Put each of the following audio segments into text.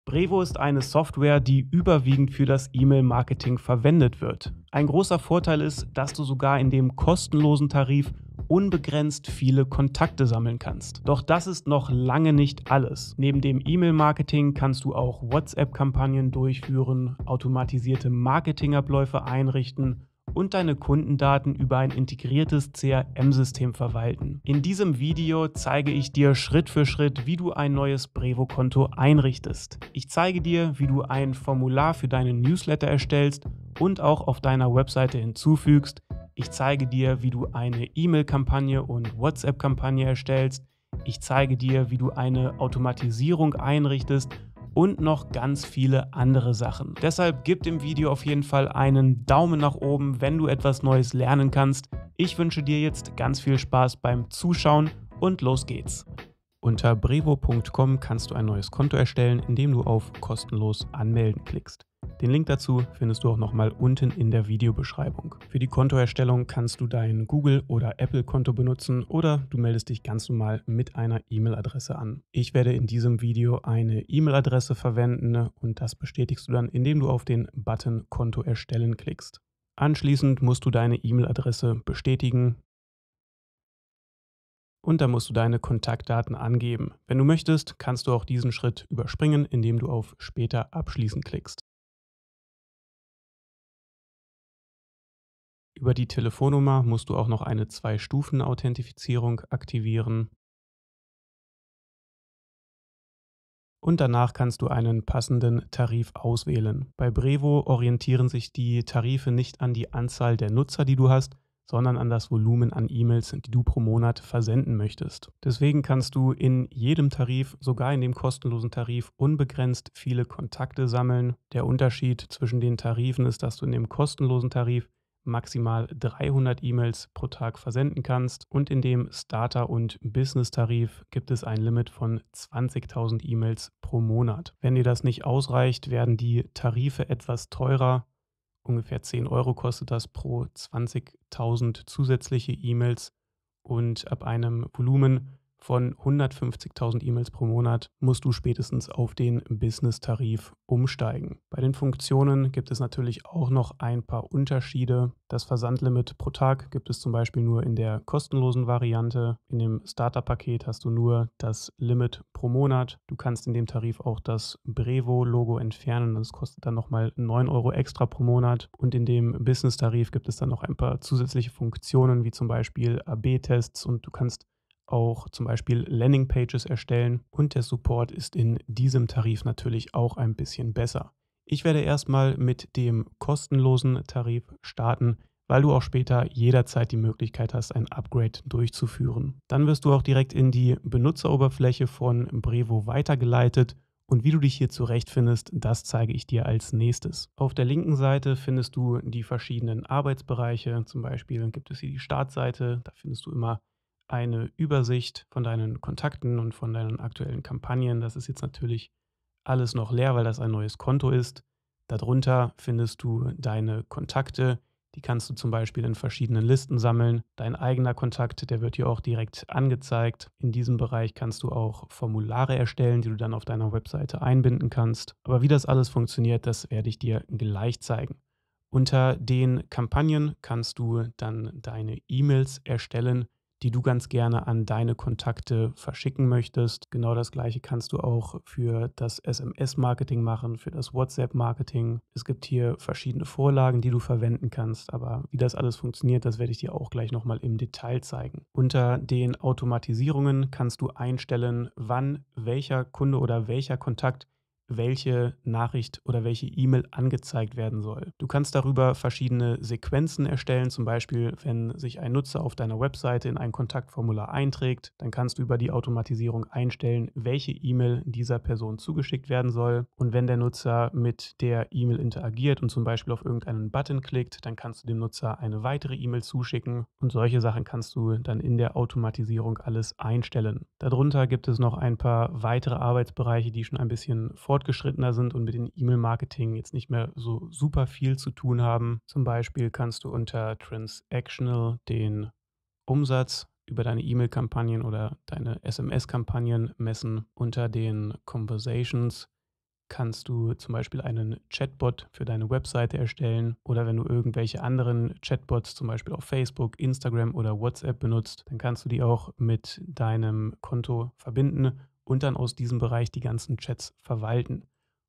Brevo ist eine Software, die überwiegend für das E-Mail-Marketing verwendet wird. Ein großer Vorteil ist, dass du sogar in dem kostenlosen Tarif unbegrenzt viele Kontakte sammeln kannst. Doch das ist noch lange nicht alles. Neben dem E-Mail-Marketing kannst du auch WhatsApp-Kampagnen durchführen, automatisierte Marketingabläufe einrichten und deine Kundendaten über ein integriertes CRM-System verwalten. In diesem Video zeige ich dir Schritt für Schritt, wie du ein neues Brevo-Konto einrichtest. Ich zeige dir, wie du ein Formular für deinen Newsletter erstellst und auch auf deiner Webseite hinzufügst. Ich zeige dir, wie du eine E-Mail-Kampagne und WhatsApp-Kampagne erstellst. Ich zeige dir, wie du eine Automatisierung einrichtest und noch ganz viele andere Sachen. Deshalb gib dem Video auf jeden Fall einen Daumen nach oben, wenn du etwas Neues lernen kannst. Ich wünsche dir jetzt ganz viel Spaß beim Zuschauen und los geht's. Unter brevo.com kannst du ein neues Konto erstellen, indem du auf kostenlos anmelden klickst. Den Link dazu findest du auch nochmal unten in der Videobeschreibung. Für die Kontoerstellung kannst du dein Google- oder Apple-Konto benutzen oder du meldest dich ganz normal mit einer E-Mail-Adresse an. Ich werde in diesem Video eine E-Mail-Adresse verwenden und das bestätigst du dann, indem du auf den Button Konto erstellen klickst. Anschließend musst du deine E-Mail-Adresse bestätigen und dann musst du deine Kontaktdaten angeben. Wenn du möchtest, kannst du auch diesen Schritt überspringen, indem du auf Später abschließen klickst. Über die Telefonnummer musst du auch noch eine 2-Stufen-Authentifizierung aktivieren. Und danach kannst du einen passenden Tarif auswählen. Bei Brevo orientieren sich die Tarife nicht an die Anzahl der Nutzer, die du hast, sondern an das Volumen an E-Mails, die du pro Monat versenden möchtest. Deswegen kannst du in jedem Tarif, sogar in dem kostenlosen Tarif, unbegrenzt viele Kontakte sammeln. Der Unterschied zwischen den Tarifen ist, dass du in dem kostenlosen Tarif maximal 300 E-Mails pro Tag versenden kannst und in dem Starter- und Business-Tarif gibt es ein Limit von 20.000 E-Mails pro Monat. Wenn dir das nicht ausreicht, werden die Tarife etwas teurer. Ungefähr 10 Euro kostet das pro 20.000 zusätzliche E-Mails und ab einem Volumen von 150.000 E-Mails pro Monat musst du spätestens auf den Business-Tarif umsteigen. Bei den Funktionen gibt es natürlich auch noch ein paar Unterschiede. Das Versandlimit pro Tag gibt es zum Beispiel nur in der kostenlosen Variante. In dem Starter-Paket hast du nur das Limit pro Monat. Du kannst in dem Tarif auch das Brevo-Logo entfernen. Das kostet dann nochmal 9 Euro extra pro Monat. Und in dem Business-Tarif gibt es dann noch ein paar zusätzliche Funktionen, wie zum Beispiel AB-Tests und du kannst auch zum Beispiel Landingpages erstellen und der Support ist in diesem Tarif natürlich auch ein bisschen besser. Ich werde erstmal mit dem kostenlosen Tarif starten, weil du auch später jederzeit die Möglichkeit hast, ein Upgrade durchzuführen. Dann wirst du auch direkt in die Benutzeroberfläche von Brevo weitergeleitet und wie du dich hier zurechtfindest, das zeige ich dir als nächstes. Auf der linken Seite findest du die verschiedenen Arbeitsbereiche, zum Beispiel gibt es hier die Startseite, da findest du immer eine Übersicht von deinen Kontakten und von deinen aktuellen Kampagnen. Das ist jetzt natürlich alles noch leer, weil das ein neues Konto ist. Darunter findest du deine Kontakte. Die kannst du zum Beispiel in verschiedenen Listen sammeln. Dein eigener Kontakt, der wird hier auch direkt angezeigt. In diesem Bereich kannst du auch Formulare erstellen, die du dann auf deiner Webseite einbinden kannst. Aber wie das alles funktioniert, das werde ich dir gleich zeigen. Unter den Kampagnen kannst du dann deine E-Mails erstellen, die du ganz gerne an deine Kontakte verschicken möchtest. Genau das Gleiche kannst du auch für das SMS-Marketing machen, für das WhatsApp-Marketing. Es gibt hier verschiedene Vorlagen, die du verwenden kannst, aber wie das alles funktioniert, das werde ich dir auch gleich nochmal im Detail zeigen. Unter den Automatisierungen kannst du einstellen, wann welcher Kunde oder welcher Kontakt welche Nachricht oder welche E-Mail angezeigt werden soll. Du kannst darüber verschiedene Sequenzen erstellen, zum Beispiel, wenn sich ein Nutzer auf deiner Webseite in ein Kontaktformular einträgt, dann kannst du über die Automatisierung einstellen, welche E-Mail dieser Person zugeschickt werden soll. Und wenn der Nutzer mit der E-Mail interagiert und zum Beispiel auf irgendeinen Button klickt, dann kannst du dem Nutzer eine weitere E-Mail zuschicken und solche Sachen kannst du dann in der Automatisierung alles einstellen. Darunter gibt es noch ein paar weitere Arbeitsbereiche, die schon ein bisschen fortgeschrittener sind und mit dem E-Mail-Marketing jetzt nicht mehr so super viel zu tun haben. Zum Beispiel kannst du unter Transactional den Umsatz über deine E-Mail-Kampagnen oder deine SMS-Kampagnen messen. Unter den Conversations kannst du zum Beispiel einen Chatbot für deine Webseite erstellen, oder wenn du irgendwelche anderen Chatbots zum Beispiel auf Facebook, Instagram oder WhatsApp benutzt, dann kannst du die auch mit deinem Konto verbinden und dann aus diesem Bereich die ganzen Chats verwalten.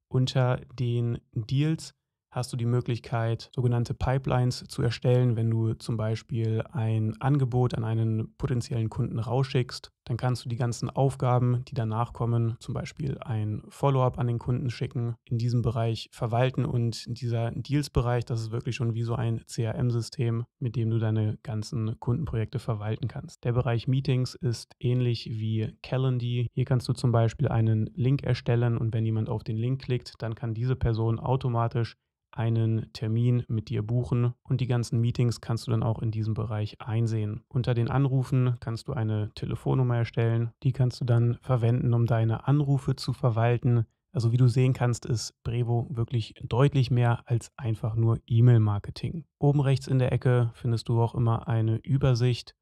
Unter den Deals hast du die Möglichkeit, sogenannte Pipelines zu erstellen. Wenn du zum Beispiel ein Angebot an einen potenziellen Kunden rausschickst, dann kannst du die ganzen Aufgaben, die danach kommen, zum Beispiel ein Follow-up an den Kunden schicken, in diesem Bereich verwalten. Und dieser Deals-Bereich, das ist wirklich schon wie so ein CRM-System, mit dem du deine ganzen Kundenprojekte verwalten kannst. Der Bereich Meetings ist ähnlich wie Calendly. Hier kannst du zum Beispiel einen Link erstellen, und wenn jemand auf den Link klickt, dann kann diese Person automatisch einen Termin mit dir buchen, und die ganzen Meetings kannst du dann auch in diesem Bereich einsehen. Unter den Anrufen kannst du eine Telefonnummer erstellen. Die kannst du dann verwenden, um deine Anrufe zu verwalten. Also wie du sehen kannst, ist Brevo wirklich deutlich mehr als einfach nur E-Mail-Marketing. Oben rechts in der Ecke findest du auch immer eine Übersicht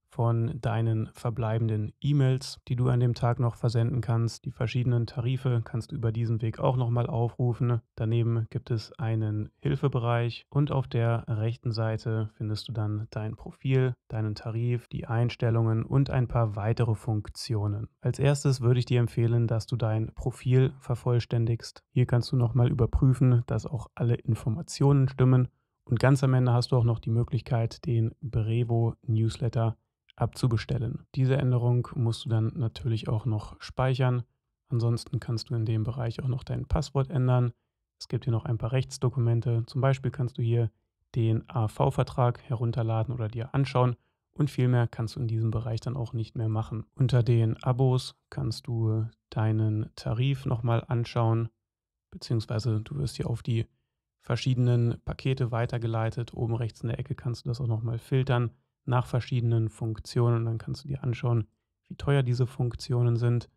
von deinen verbleibenden E-Mails, die du an dem Tag noch versenden kannst. Die verschiedenen Tarife kannst du über diesen Weg auch nochmal aufrufen. Daneben gibt es einen Hilfebereich, und auf der rechten Seite findest du dann dein Profil, deinen Tarif, die Einstellungen und ein paar weitere Funktionen. Als erstes würde ich dir empfehlen, dass du dein Profil vervollständigst. Hier kannst du nochmal überprüfen, dass auch alle Informationen stimmen. Und ganz am Ende hast du auch noch die Möglichkeit, den Brevo Newsletter abzubestellen. Diese Änderung musst du dann natürlich auch noch speichern. Ansonsten kannst du in dem Bereich auch noch dein Passwort ändern. Es gibt hier noch ein paar Rechtsdokumente. Zum Beispiel kannst du hier den AV-Vertrag herunterladen oder dir anschauen, und viel mehr kannst du in diesem Bereich dann auch nicht mehr machen. Unter den Abos kannst du deinen Tarif nochmal anschauen, beziehungsweise du wirst hier auf die verschiedenen Pakete weitergeleitet. Oben rechts in der Ecke kannst du das auch nochmal filtern nach verschiedenen Funktionen, und dann kannst du dir anschauen, wie teuer diese Funktionen sind.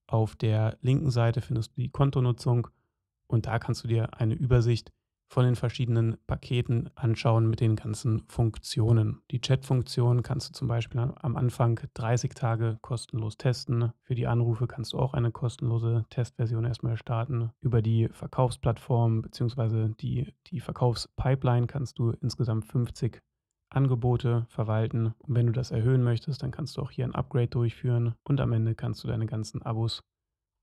Auf der linken Seite findest du die Kontonutzung, und da kannst du dir eine Übersicht von den verschiedenen Paketen anschauen mit den ganzen Funktionen. Die Chat-Funktion kannst du zum Beispiel am Anfang 30 Tage kostenlos testen. Für die Anrufe kannst du auch eine kostenlose Testversion erstmal starten. Über die Verkaufsplattform bzw. die Verkaufspipeline kannst du insgesamt 50 Angebote verwalten. Und wenn du das erhöhen möchtest, dann kannst du auch hier ein Upgrade durchführen, und am Ende kannst du deine ganzen Abos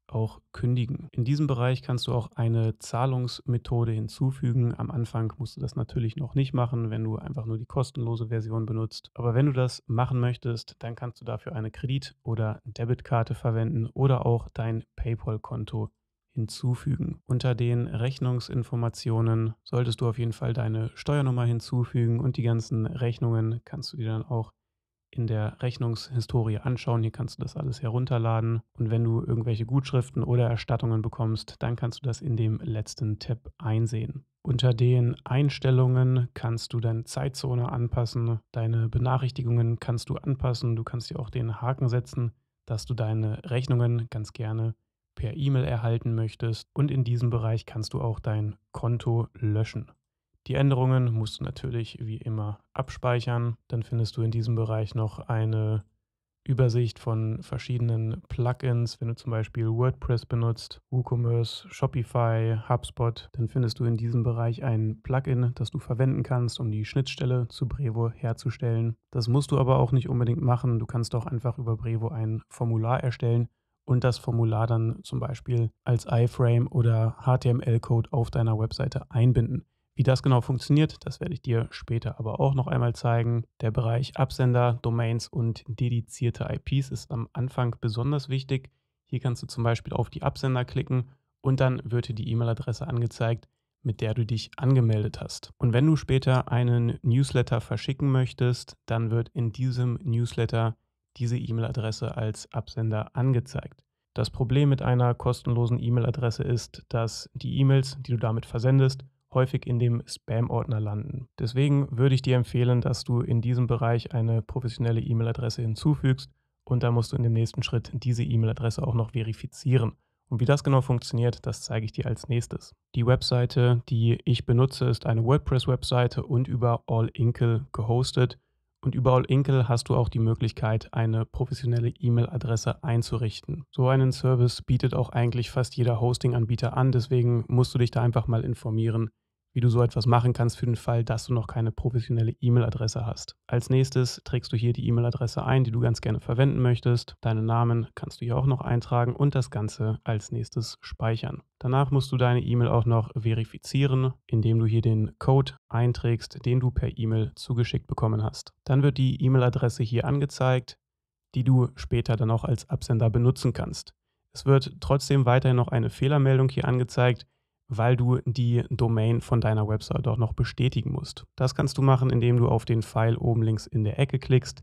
auch kündigen. In diesem Bereich kannst du auch eine Zahlungsmethode hinzufügen. Am Anfang musst du das natürlich noch nicht machen, wenn du einfach nur die kostenlose Version benutzt. Aber wenn du das machen möchtest, dann kannst du dafür eine Kredit- oder Debitkarte verwenden oder auch dein PayPal-Konto hinzufügen. Unter den Rechnungsinformationen solltest du auf jeden Fall deine Steuernummer hinzufügen, und die ganzen Rechnungen kannst du dir dann auch in der Rechnungshistorie anschauen. Hier kannst du das alles herunterladen, und wenn du irgendwelche Gutschriften oder Erstattungen bekommst, dann kannst du das in dem letzten Tab einsehen. Unter den Einstellungen kannst du deine Zeitzone anpassen, deine Benachrichtigungen kannst du anpassen, du kannst dir auch den Haken setzen, dass du deine Rechnungen ganz gerne per E-Mail erhalten möchtest, und in diesem Bereich kannst du auch dein Konto löschen. Die Änderungen musst du natürlich wie immer abspeichern. Dann findest du in diesem Bereich noch eine Übersicht von verschiedenen Plugins. Wenn du zum Beispiel WordPress benutzt, WooCommerce, Shopify, HubSpot, dann findest du in diesem Bereich ein Plugin, das du verwenden kannst, um die Schnittstelle zu Brevo herzustellen. Das musst du aber auch nicht unbedingt machen. Du kannst auch einfach über Brevo ein Formular erstellen und das Formular dann zum Beispiel als iFrame oder HTML-Code auf deiner Webseite einbinden. Wie das genau funktioniert, das werde ich dir später aber auch noch einmal zeigen. Der Bereich Absender, Domains und dedizierte IPs ist am Anfang besonders wichtig. Hier kannst du zum Beispiel auf die Absender klicken, und dann wird dir die E-Mail-Adresse angezeigt, mit der du dich angemeldet hast. Und wenn du später einen Newsletter verschicken möchtest, dann wird in diesem Newsletter diese E-Mail-Adresse als Absender angezeigt. Das Problem mit einer kostenlosen E-Mail-Adresse ist, dass die E-Mails, die du damit versendest, häufig in dem Spam-Ordner landen. Deswegen würde ich dir empfehlen, dass du in diesem Bereich eine professionelle E-Mail-Adresse hinzufügst, und dann musst du in dem nächsten Schritt diese E-Mail-Adresse auch noch verifizieren. Und wie das genau funktioniert, das zeige ich dir als nächstes. Die Webseite, die ich benutze, ist eine WordPress-Webseite und über All Inkle gehostet. Und über All-Inkle hast du auch die Möglichkeit, eine professionelle E-Mail-Adresse einzurichten. So einen Service bietet auch eigentlich fast jeder Hosting-Anbieter an, deswegen musst du dich da einfach mal informieren, wie du so etwas machen kannst für den Fall, dass du noch keine professionelle E-Mail-Adresse hast. Als nächstes trägst du hier die E-Mail-Adresse ein, die du ganz gerne verwenden möchtest. Deinen Namen kannst du hier auch noch eintragen und das Ganze als nächstes speichern. Danach musst du deine E-Mail auch noch verifizieren, indem du hier den Code einträgst, den du per E-Mail zugeschickt bekommen hast. Dann wird die E-Mail-Adresse hier angezeigt, die du später dann auch als Absender benutzen kannst. Es wird trotzdem weiterhin noch eine Fehlermeldung hier angezeigt, weil du die Domain von deiner Website auch noch bestätigen musst. Das kannst du machen, indem du auf den Pfeil oben links in der Ecke klickst.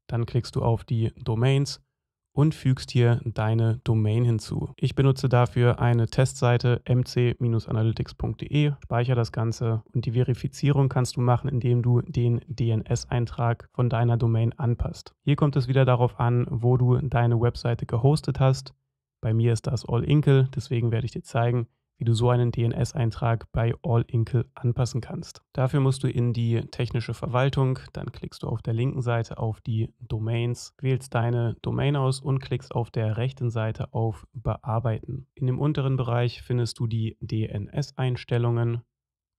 Dann klickst du auf die Domains und fügst hier deine Domain hinzu. Ich benutze dafür eine Testseite mc-analytics.de, speichere das Ganze und die Verifizierung kannst du machen, indem du den DNS-Eintrag von deiner Domain anpasst. Hier kommt es wieder darauf an, wo du deine Webseite gehostet hast. Bei mir ist das All-Inkle, deswegen werde ich dir zeigen, wie du so einen DNS-Eintrag bei All-Inkle anpassen kannst. Dafür musst du in die technische Verwaltung, dann klickst du auf der linken Seite auf die Domains, wählst deine Domain aus und klickst auf der rechten Seite auf Bearbeiten. In dem unteren Bereich findest du die DNS-Einstellungen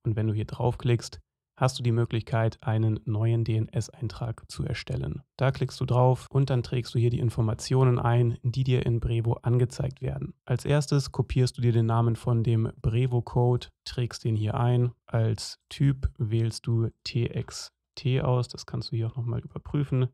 und wenn du hier draufklickst, hast du die Möglichkeit, einen neuen DNS-Eintrag zu erstellen. Da klickst du drauf und dann trägst du hier die Informationen ein, die dir in Brevo angezeigt werden. Als erstes kopierst du dir den Namen von dem Brevo-Code, trägst den hier ein. Als Typ wählst du TXT aus, das kannst du hier auch nochmal überprüfen.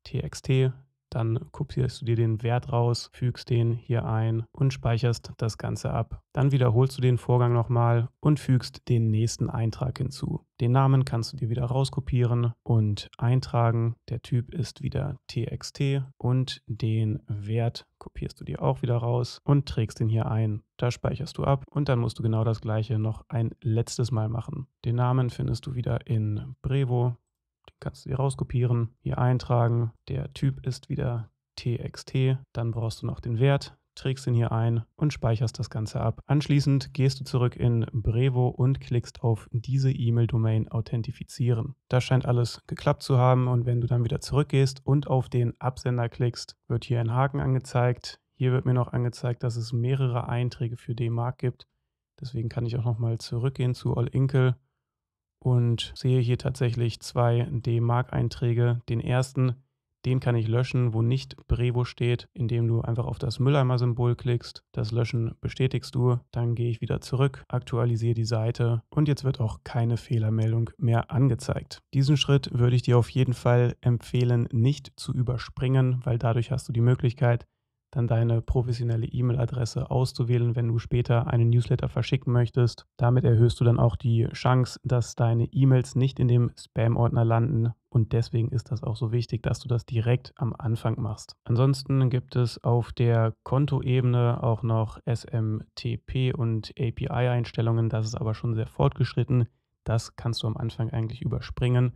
TXT. Dann kopierst du dir den Wert raus, fügst den hier ein und speicherst das Ganze ab. Dann wiederholst du den Vorgang nochmal und fügst den nächsten Eintrag hinzu. Den Namen kannst du dir wieder rauskopieren und eintragen. Der Typ ist wieder TXT und den Wert kopierst du dir auch wieder raus und trägst den hier ein. Da speicherst du ab und dann musst du genau das gleiche noch ein letztes Mal machen. Den Namen findest du wieder in Brevo. Kannst du dir rauskopieren, hier eintragen. Der Typ ist wieder TXT. Dann brauchst du noch den Wert, trägst ihn hier ein und speicherst das Ganze ab. Anschließend gehst du zurück in Brevo und klickst auf diese E-Mail-Domain authentifizieren. Das scheint alles geklappt zu haben und wenn du dann wieder zurückgehst und auf den Absender klickst, wird hier ein Haken angezeigt. Hier wird mir noch angezeigt, dass es mehrere Einträge für D-Mark gibt. Deswegen kann ich auch nochmal zurückgehen zu All-Inkle und sehe hier tatsächlich 2 D-Mark-Einträge. Den ersten, den kann ich löschen, wo nicht Brevo steht, indem du einfach auf das Mülleimer-Symbol klickst. Das Löschen bestätigst du, dann gehe ich wieder zurück, aktualisiere die Seite und jetzt wird auch keine Fehlermeldung mehr angezeigt. Diesen Schritt würde ich dir auf jeden Fall empfehlen, nicht zu überspringen, weil dadurch hast du die Möglichkeit, dann deine professionelle E-Mail-Adresse auszuwählen, wenn du später einen Newsletter verschicken möchtest. Damit erhöhst du dann auch die Chance, dass deine E-Mails nicht in dem Spam-Ordner landen und deswegen ist das auch so wichtig, dass du das direkt am Anfang machst. Ansonsten gibt es auf der Kontoebene auch noch SMTP und API-Einstellungen, das ist aber schon sehr fortgeschritten. Das kannst du am Anfang eigentlich überspringen.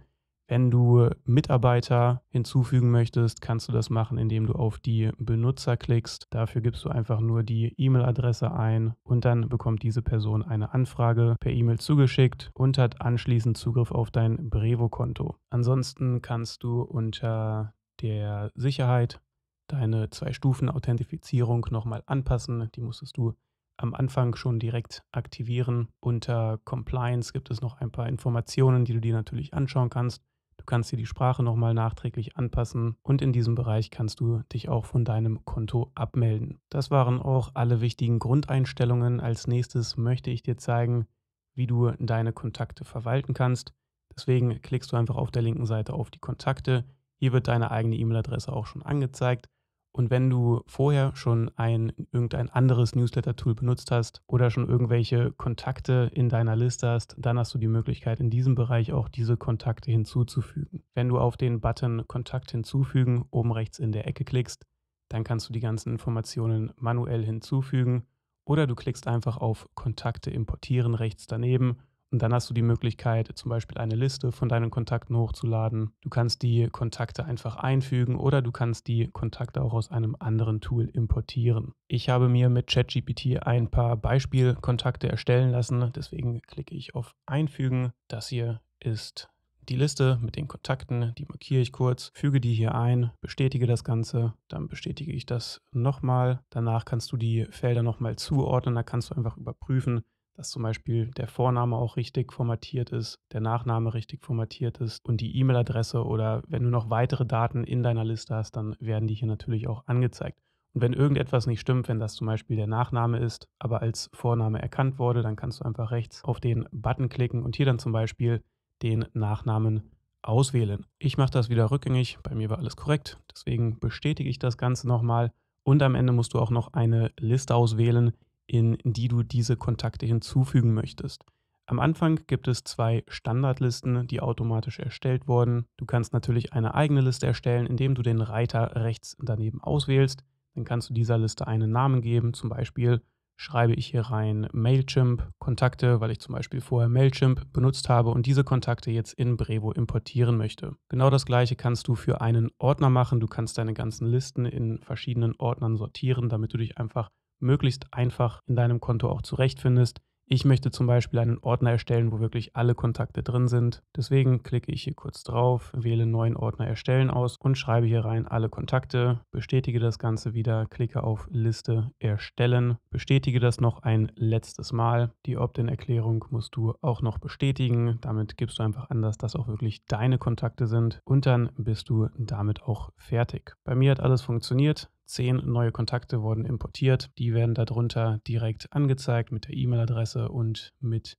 Wenn du Mitarbeiter hinzufügen möchtest, kannst du das machen, indem du auf die Benutzer klickst. Dafür gibst du einfach nur die E-Mail-Adresse ein und dann bekommt diese Person eine Anfrage per E-Mail zugeschickt und hat anschließend Zugriff auf dein Brevo-Konto. Ansonsten kannst du unter der Sicherheit deine 2-Stufen-Authentifizierung nochmal anpassen. Die musstest du am Anfang schon direkt aktivieren. Unter Compliance gibt es noch ein paar Informationen, die du dir natürlich anschauen kannst. Du kannst dir die Sprache nochmal nachträglich anpassen und in diesem Bereich kannst du dich auch von deinem Konto abmelden. Das waren auch alle wichtigen Grundeinstellungen. Als nächstes möchte ich dir zeigen, wie du deine Kontakte verwalten kannst. Deswegen klickst du einfach auf der linken Seite auf die Kontakte. Hier wird deine eigene E-Mail-Adresse auch schon angezeigt. Und wenn du vorher schon irgendein anderes Newsletter-Tool benutzt hast oder schon irgendwelche Kontakte in deiner Liste hast, dann hast du die Möglichkeit, in diesem Bereich auch diese Kontakte hinzuzufügen. Wenn du auf den Button Kontakt hinzufügen oben rechts in der Ecke klickst, dann kannst du die ganzen Informationen manuell hinzufügen oder du klickst einfach auf Kontakte importieren rechts daneben. Und dann hast du die Möglichkeit, zum Beispiel eine Liste von deinen Kontakten hochzuladen. Du kannst die Kontakte einfach einfügen oder du kannst die Kontakte auch aus einem anderen Tool importieren. Ich habe mir mit ChatGPT ein paar Beispielkontakte erstellen lassen. Deswegen klicke ich auf Einfügen. Das hier ist Die Liste mit den Kontakten, die markiere ich kurz, füge die hier ein, bestätige das Ganze, dann bestätige ich das nochmal. Danach kannst du die Felder nochmal zuordnen, da kannst du einfach überprüfen, dass zum Beispiel der Vorname auch richtig formatiert ist, der Nachname richtig formatiert ist und die E-Mail-Adresse, oder wenn du noch weitere Daten in deiner Liste hast, dann werden die hier natürlich auch angezeigt. Und wenn irgendetwas nicht stimmt, wenn das zum Beispiel der Nachname ist, aber als Vorname erkannt wurde, dann kannst du einfach rechts auf den Button klicken und hier dann zum Beispiel den Nachnamen auswählen. Ich mache das wieder rückgängig, bei mir war alles korrekt, deswegen bestätige ich das Ganze nochmal und am Ende musst du auch noch eine Liste auswählen, in die du diese Kontakte hinzufügen möchtest. Am Anfang gibt es 2 Standardlisten, die automatisch erstellt wurden. Du kannst natürlich eine eigene Liste erstellen, indem du den Reiter rechts daneben auswählst. Dann kannst du dieser Liste einen Namen geben, zum Beispiel schreibe ich hier rein Mailchimp Kontakte, weil ich zum Beispiel vorher Mailchimp benutzt habe und diese Kontakte jetzt in Brevo importieren möchte. Genau das gleiche kannst du für einen Ordner machen. Du kannst deine ganzen Listen in verschiedenen Ordnern sortieren, damit du dich einfach möglichst einfach in deinem Konto auch zurechtfindest. Ich möchte zum Beispiel einen Ordner erstellen, wo wirklich alle Kontakte drin sind. Deswegen klicke ich hier kurz drauf, wähle neuen Ordner erstellen aus und schreibe hier rein alle Kontakte, bestätige das Ganze wieder, klicke auf Liste erstellen, bestätige das noch ein letztes Mal. Die Opt-in-Erklärung musst du auch noch bestätigen. Damit gibst du einfach an, dass das auch wirklich deine Kontakte sind und dann bist du damit auch fertig. Bei mir hat alles funktioniert. 10 neue Kontakte wurden importiert. Die werden darunter direkt angezeigt mit der E-Mail-Adresse und mit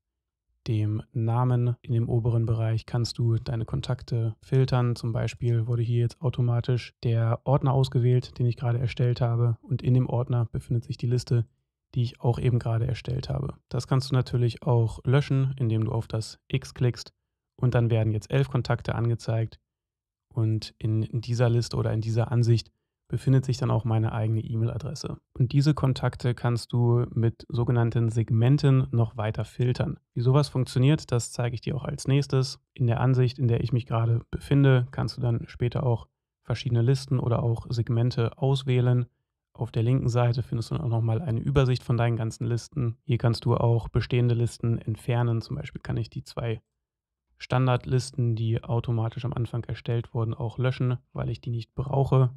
dem Namen. In dem oberen Bereich kannst du deine Kontakte filtern. Zum Beispiel wurde hier jetzt automatisch der Ordner ausgewählt, den ich gerade erstellt habe. Und in dem Ordner befindet sich die Liste, die ich auch eben gerade erstellt habe. Das kannst du natürlich auch löschen, indem du auf das X klickst. Und dann werden jetzt 11 Kontakte angezeigt. Und in dieser Liste oder in dieser Ansicht befindet sich dann auch meine eigene E-Mail-Adresse. Und diese Kontakte kannst du mit sogenannten Segmenten noch weiter filtern. Wie sowas funktioniert, das zeige ich dir auch als nächstes. In der Ansicht, in der ich mich gerade befinde, kannst du dann später auch verschiedene Listen oder auch Segmente auswählen. Auf der linken Seite findest du dann auch nochmal eine Übersicht von deinen ganzen Listen. Hier kannst du auch bestehende Listen entfernen. Zum Beispiel kann ich die 2 Standardlisten, die automatisch am Anfang erstellt wurden, auch löschen, weil ich die nicht brauche.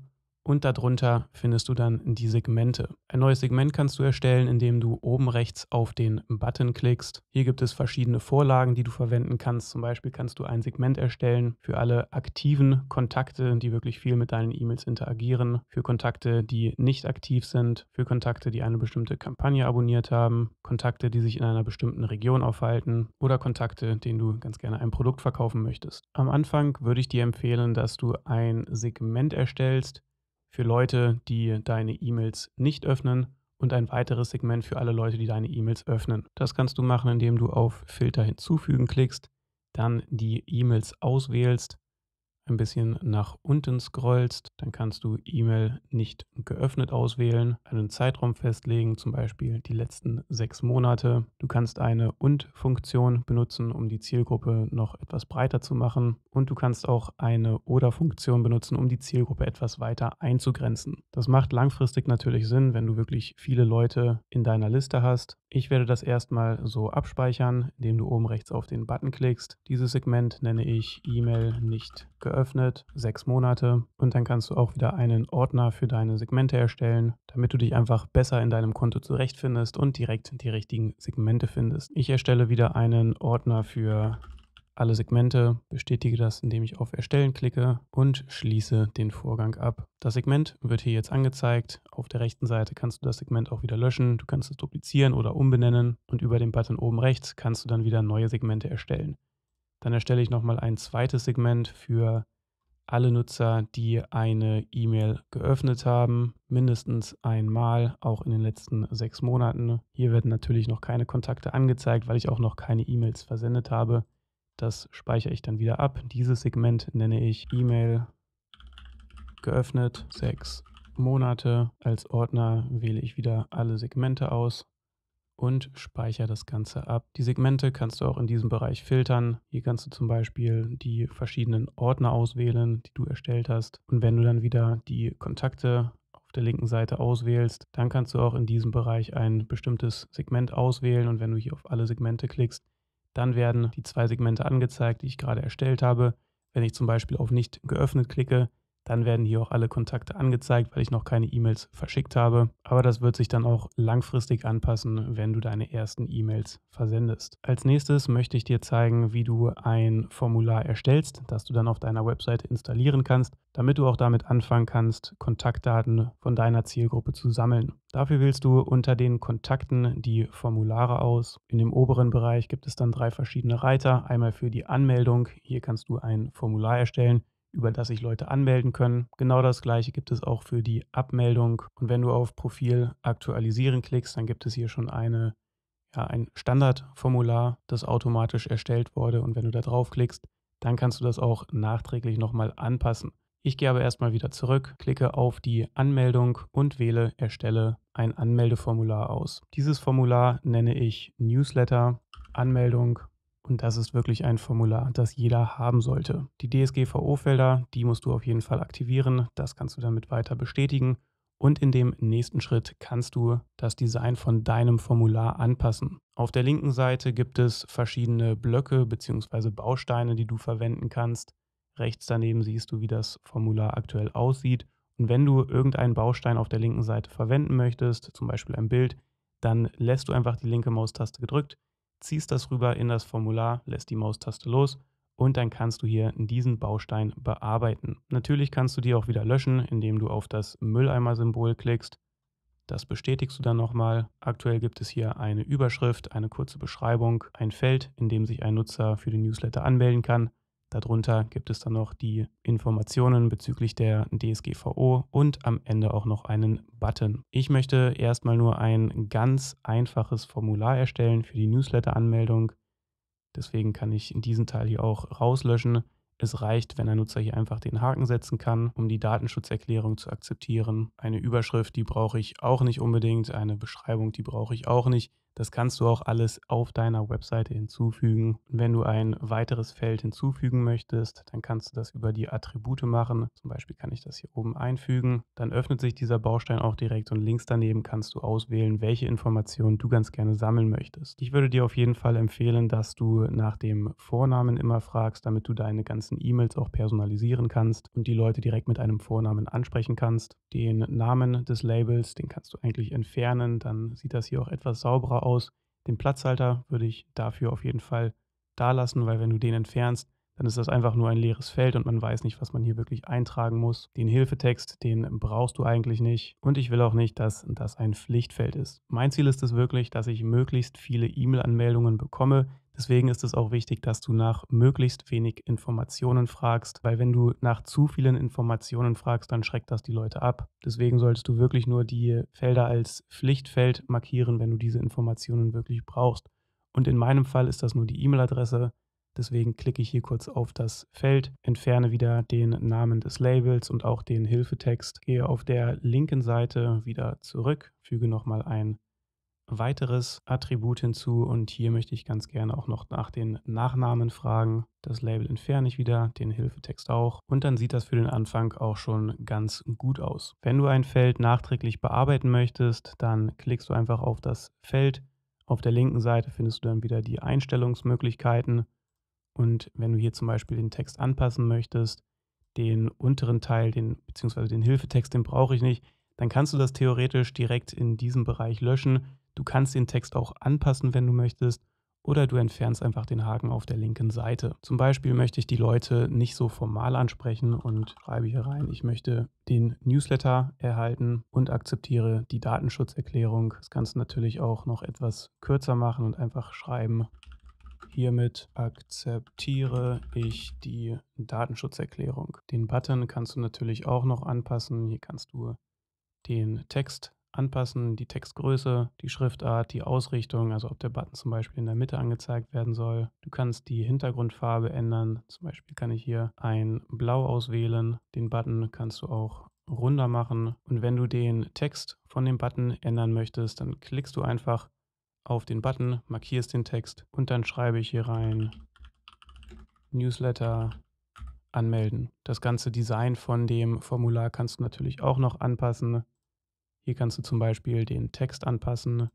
Und darunter findest du dann die Segmente. Ein neues Segment kannst du erstellen, indem du oben rechts auf den Button klickst. Hier gibt es verschiedene Vorlagen, die du verwenden kannst. Zum Beispiel kannst du ein Segment erstellen für alle aktiven Kontakte, die wirklich viel mit deinen E-Mails interagieren, für Kontakte, die nicht aktiv sind, für Kontakte, die eine bestimmte Kampagne abonniert haben, Kontakte, die sich in einer bestimmten Region aufhalten oder Kontakte, denen du ganz gerne ein Produkt verkaufen möchtest. Am Anfang würde ich dir empfehlen, dass du ein Segment erstellst für Leute, die deine E-Mails nicht öffnen und ein weiteres Segment für alle Leute, die deine E-Mails öffnen. Das kannst du machen, indem du auf Filter hinzufügen klickst, dann die E-Mails auswählst, ein bisschen nach unten scrollst, dann kannst du E-Mail nicht geöffnet auswählen, einen Zeitraum festlegen, zum Beispiel die letzten 6 Monate. Du kannst eine Und-Funktion benutzen, um die Zielgruppe noch etwas breiter zu machen. Und du kannst auch eine Oder-Funktion benutzen, um die Zielgruppe etwas weiter einzugrenzen. Das macht langfristig natürlich Sinn, wenn du wirklich viele Leute in deiner Liste hast. Ich werde das erstmal so abspeichern, indem du oben rechts auf den Button klickst. Dieses Segment nenne ich E-Mail nicht geöffnet, 6 Monate. Und dann kannst du auch wieder einen Ordner für deine Segmente erstellen, damit du dich einfach besser in deinem Konto zurechtfindest und direkt die richtigen Segmente findest. Ich erstelle wieder einen Ordner für alle Segmente, bestätige das, indem ich auf Erstellen klicke und schließe den Vorgang ab. Das Segment wird hier jetzt angezeigt. Auf der rechten Seite kannst du das Segment auch wieder löschen. Du kannst es duplizieren oder umbenennen und über den Button oben rechts kannst du dann wieder neue Segmente erstellen. Dann erstelle ich nochmal ein zweites Segment für alle Nutzer, die eine E-Mail geöffnet haben, mindestens einmal, auch in den letzten 6 Monaten. Hier werden natürlich noch keine Kontakte angezeigt, weil ich auch noch keine E-Mails versendet habe. Das speichere ich dann wieder ab. Dieses Segment nenne ich E-Mail geöffnet 6 Monate. Als Ordner wähle ich wieder alle Segmente aus und speichere das Ganze ab. Die Segmente kannst du auch in diesem Bereich filtern. Hier kannst du zum Beispiel die verschiedenen Ordner auswählen, die du erstellt hast. Und wenn du dann wieder die Kontakte auf der linken Seite auswählst, dann kannst du auch in diesem Bereich ein bestimmtes Segment auswählen. Und wenn du hier auf alle Segmente klickst, Dann werden die 2 Segmente angezeigt, die ich gerade erstellt habe. Wenn ich zum Beispiel auf nicht geöffnet klicke, dann werden hier auch alle Kontakte angezeigt, weil ich noch keine E-Mails verschickt habe. Aber das wird sich dann auch langfristig anpassen, wenn du deine ersten E-Mails versendest. Als nächstes möchte ich dir zeigen, wie du ein Formular erstellst, das du dann auf deiner Webseite installieren kannst, damit du auch damit anfangen kannst, Kontaktdaten von deiner Zielgruppe zu sammeln. Dafür wählst du unter den Kontakten die Formulare aus. In dem oberen Bereich gibt es dann 3 verschiedene Reiter. Einmal für die Anmeldung. Hier kannst du ein Formular erstellen, über das sich Leute anmelden können. Genau das gleiche gibt es auch für die Abmeldung. Und wenn du auf Profil aktualisieren klickst, dann gibt es hier schon ein Standardformular, das automatisch erstellt wurde. Und wenn du da drauf klickst, dann kannst du das auch nachträglich nochmal anpassen. Ich gehe aber erstmal wieder zurück, klicke auf die Anmeldung und wähle Erstelle ein Anmeldeformular aus. Dieses Formular nenne ich Newsletter Anmeldung. Und das ist wirklich ein Formular, das jeder haben sollte. Die DSGVO-Felder, die musst du auf jeden Fall aktivieren. Das kannst du damit weiter bestätigen. Und in dem nächsten Schritt kannst du das Design von deinem Formular anpassen. Auf der linken Seite gibt es verschiedene Blöcke bzw. Bausteine, die du verwenden kannst. Rechts daneben siehst du, wie das Formular aktuell aussieht. Und wenn du irgendeinen Baustein auf der linken Seite verwenden möchtest, zum Beispiel ein Bild, dann lässt du einfach die linke Maustaste gedrückt, ziehst das rüber in das Formular, lässt die Maustaste los und dann kannst du hier diesen Baustein bearbeiten. Natürlich kannst du die auch wieder löschen, indem du auf das Mülleimer-Symbol klickst. Das bestätigst du dann nochmal. Aktuell gibt es hier eine Überschrift, eine kurze Beschreibung, ein Feld, in dem sich ein Nutzer für den Newsletter anmelden kann. Darunter gibt es dann noch die Informationen bezüglich der DSGVO und am Ende auch noch einen Button. Ich möchte erstmal nur ein ganz einfaches Formular erstellen für die Newsletter-Anmeldung. Deswegen kann ich in diesen Teil hier auch rauslöschen. Es reicht, wenn ein Nutzer hier einfach den Haken setzen kann, um die Datenschutzerklärung zu akzeptieren. Eine Überschrift, die brauche ich auch nicht unbedingt. Eine Beschreibung, die brauche ich auch nicht. Das kannst du auch alles auf deiner Webseite hinzufügen. Und wenn du ein weiteres Feld hinzufügen möchtest, dann kannst du das über die Attribute machen. Zum Beispiel kann ich das hier oben einfügen. Dann öffnet sich dieser Baustein auch direkt und links daneben kannst du auswählen, welche Informationen du ganz gerne sammeln möchtest. Ich würde dir auf jeden Fall empfehlen, dass du nach dem Vornamen immer fragst, damit du deine ganzen E-Mails auch personalisieren kannst und die Leute direkt mit einem Vornamen ansprechen kannst. Den Namen des Labels, den kannst du eigentlich entfernen, dann sieht das hier auch etwas sauberer aus. Den Platzhalter würde ich dafür auf jeden Fall da lassen, weil wenn du den entfernst, dann ist das einfach nur ein leeres Feld und man weiß nicht, was man hier wirklich eintragen muss. Den Hilfetext, den brauchst du eigentlich nicht. Und ich will auch nicht, dass das ein Pflichtfeld ist. Mein Ziel ist es wirklich, dass ich möglichst viele E-Mail-Anmeldungen bekomme. Deswegen ist es auch wichtig, dass du nach möglichst wenig Informationen fragst, weil wenn du nach zu vielen Informationen fragst, dann schreckt das die Leute ab. Deswegen solltest du wirklich nur die Felder als Pflichtfeld markieren, wenn du diese Informationen wirklich brauchst. Und in meinem Fall ist das nur die E-Mail-Adresse. Deswegen klicke ich hier kurz auf das Feld, entferne wieder den Namen des Labels und auch den Hilfetext, gehe auf der linken Seite wieder zurück, füge nochmal ein weiteres Attribut hinzu und hier möchte ich ganz gerne auch noch nach den Nachnamen fragen. Das Label entferne ich wieder, den Hilfetext auch und dann sieht das für den Anfang auch schon ganz gut aus. Wenn du ein Feld nachträglich bearbeiten möchtest, dann klickst du einfach auf das Feld. Auf der linken Seite findest du dann wieder die Einstellungsmöglichkeiten. Und wenn du hier zum Beispiel den Text anpassen möchtest, den unteren Teil, beziehungsweise den Hilfetext, den brauche ich nicht, dann kannst du das theoretisch direkt in diesem Bereich löschen. Du kannst den Text auch anpassen, wenn du möchtest, oder du entfernst einfach den Haken auf der linken Seite. Zum Beispiel möchte ich die Leute nicht so formal ansprechen und schreibe hier rein, ich möchte den Newsletter erhalten und akzeptiere die Datenschutzerklärung. Das kannst du natürlich auch noch etwas kürzer machen und einfach schreiben, hiermit akzeptiere ich die Datenschutzerklärung. Den Button kannst du natürlich auch noch anpassen. Hier kannst du den Text anpassen, die Textgröße, die Schriftart, die Ausrichtung, also ob der Button zum Beispiel in der Mitte angezeigt werden soll. Du kannst die Hintergrundfarbe ändern. Zum Beispiel kann ich hier ein Blau auswählen. Den Button kannst du auch runder machen. Und wenn du den Text von dem Button ändern möchtest, dann klickst du einfach auf den Button, markierst den Text und dann schreibe ich hier rein Newsletter anmelden. Das ganze Design von dem Formular kannst du natürlich auch noch anpassen. Hier kannst du zum Beispiel den Text anpassen,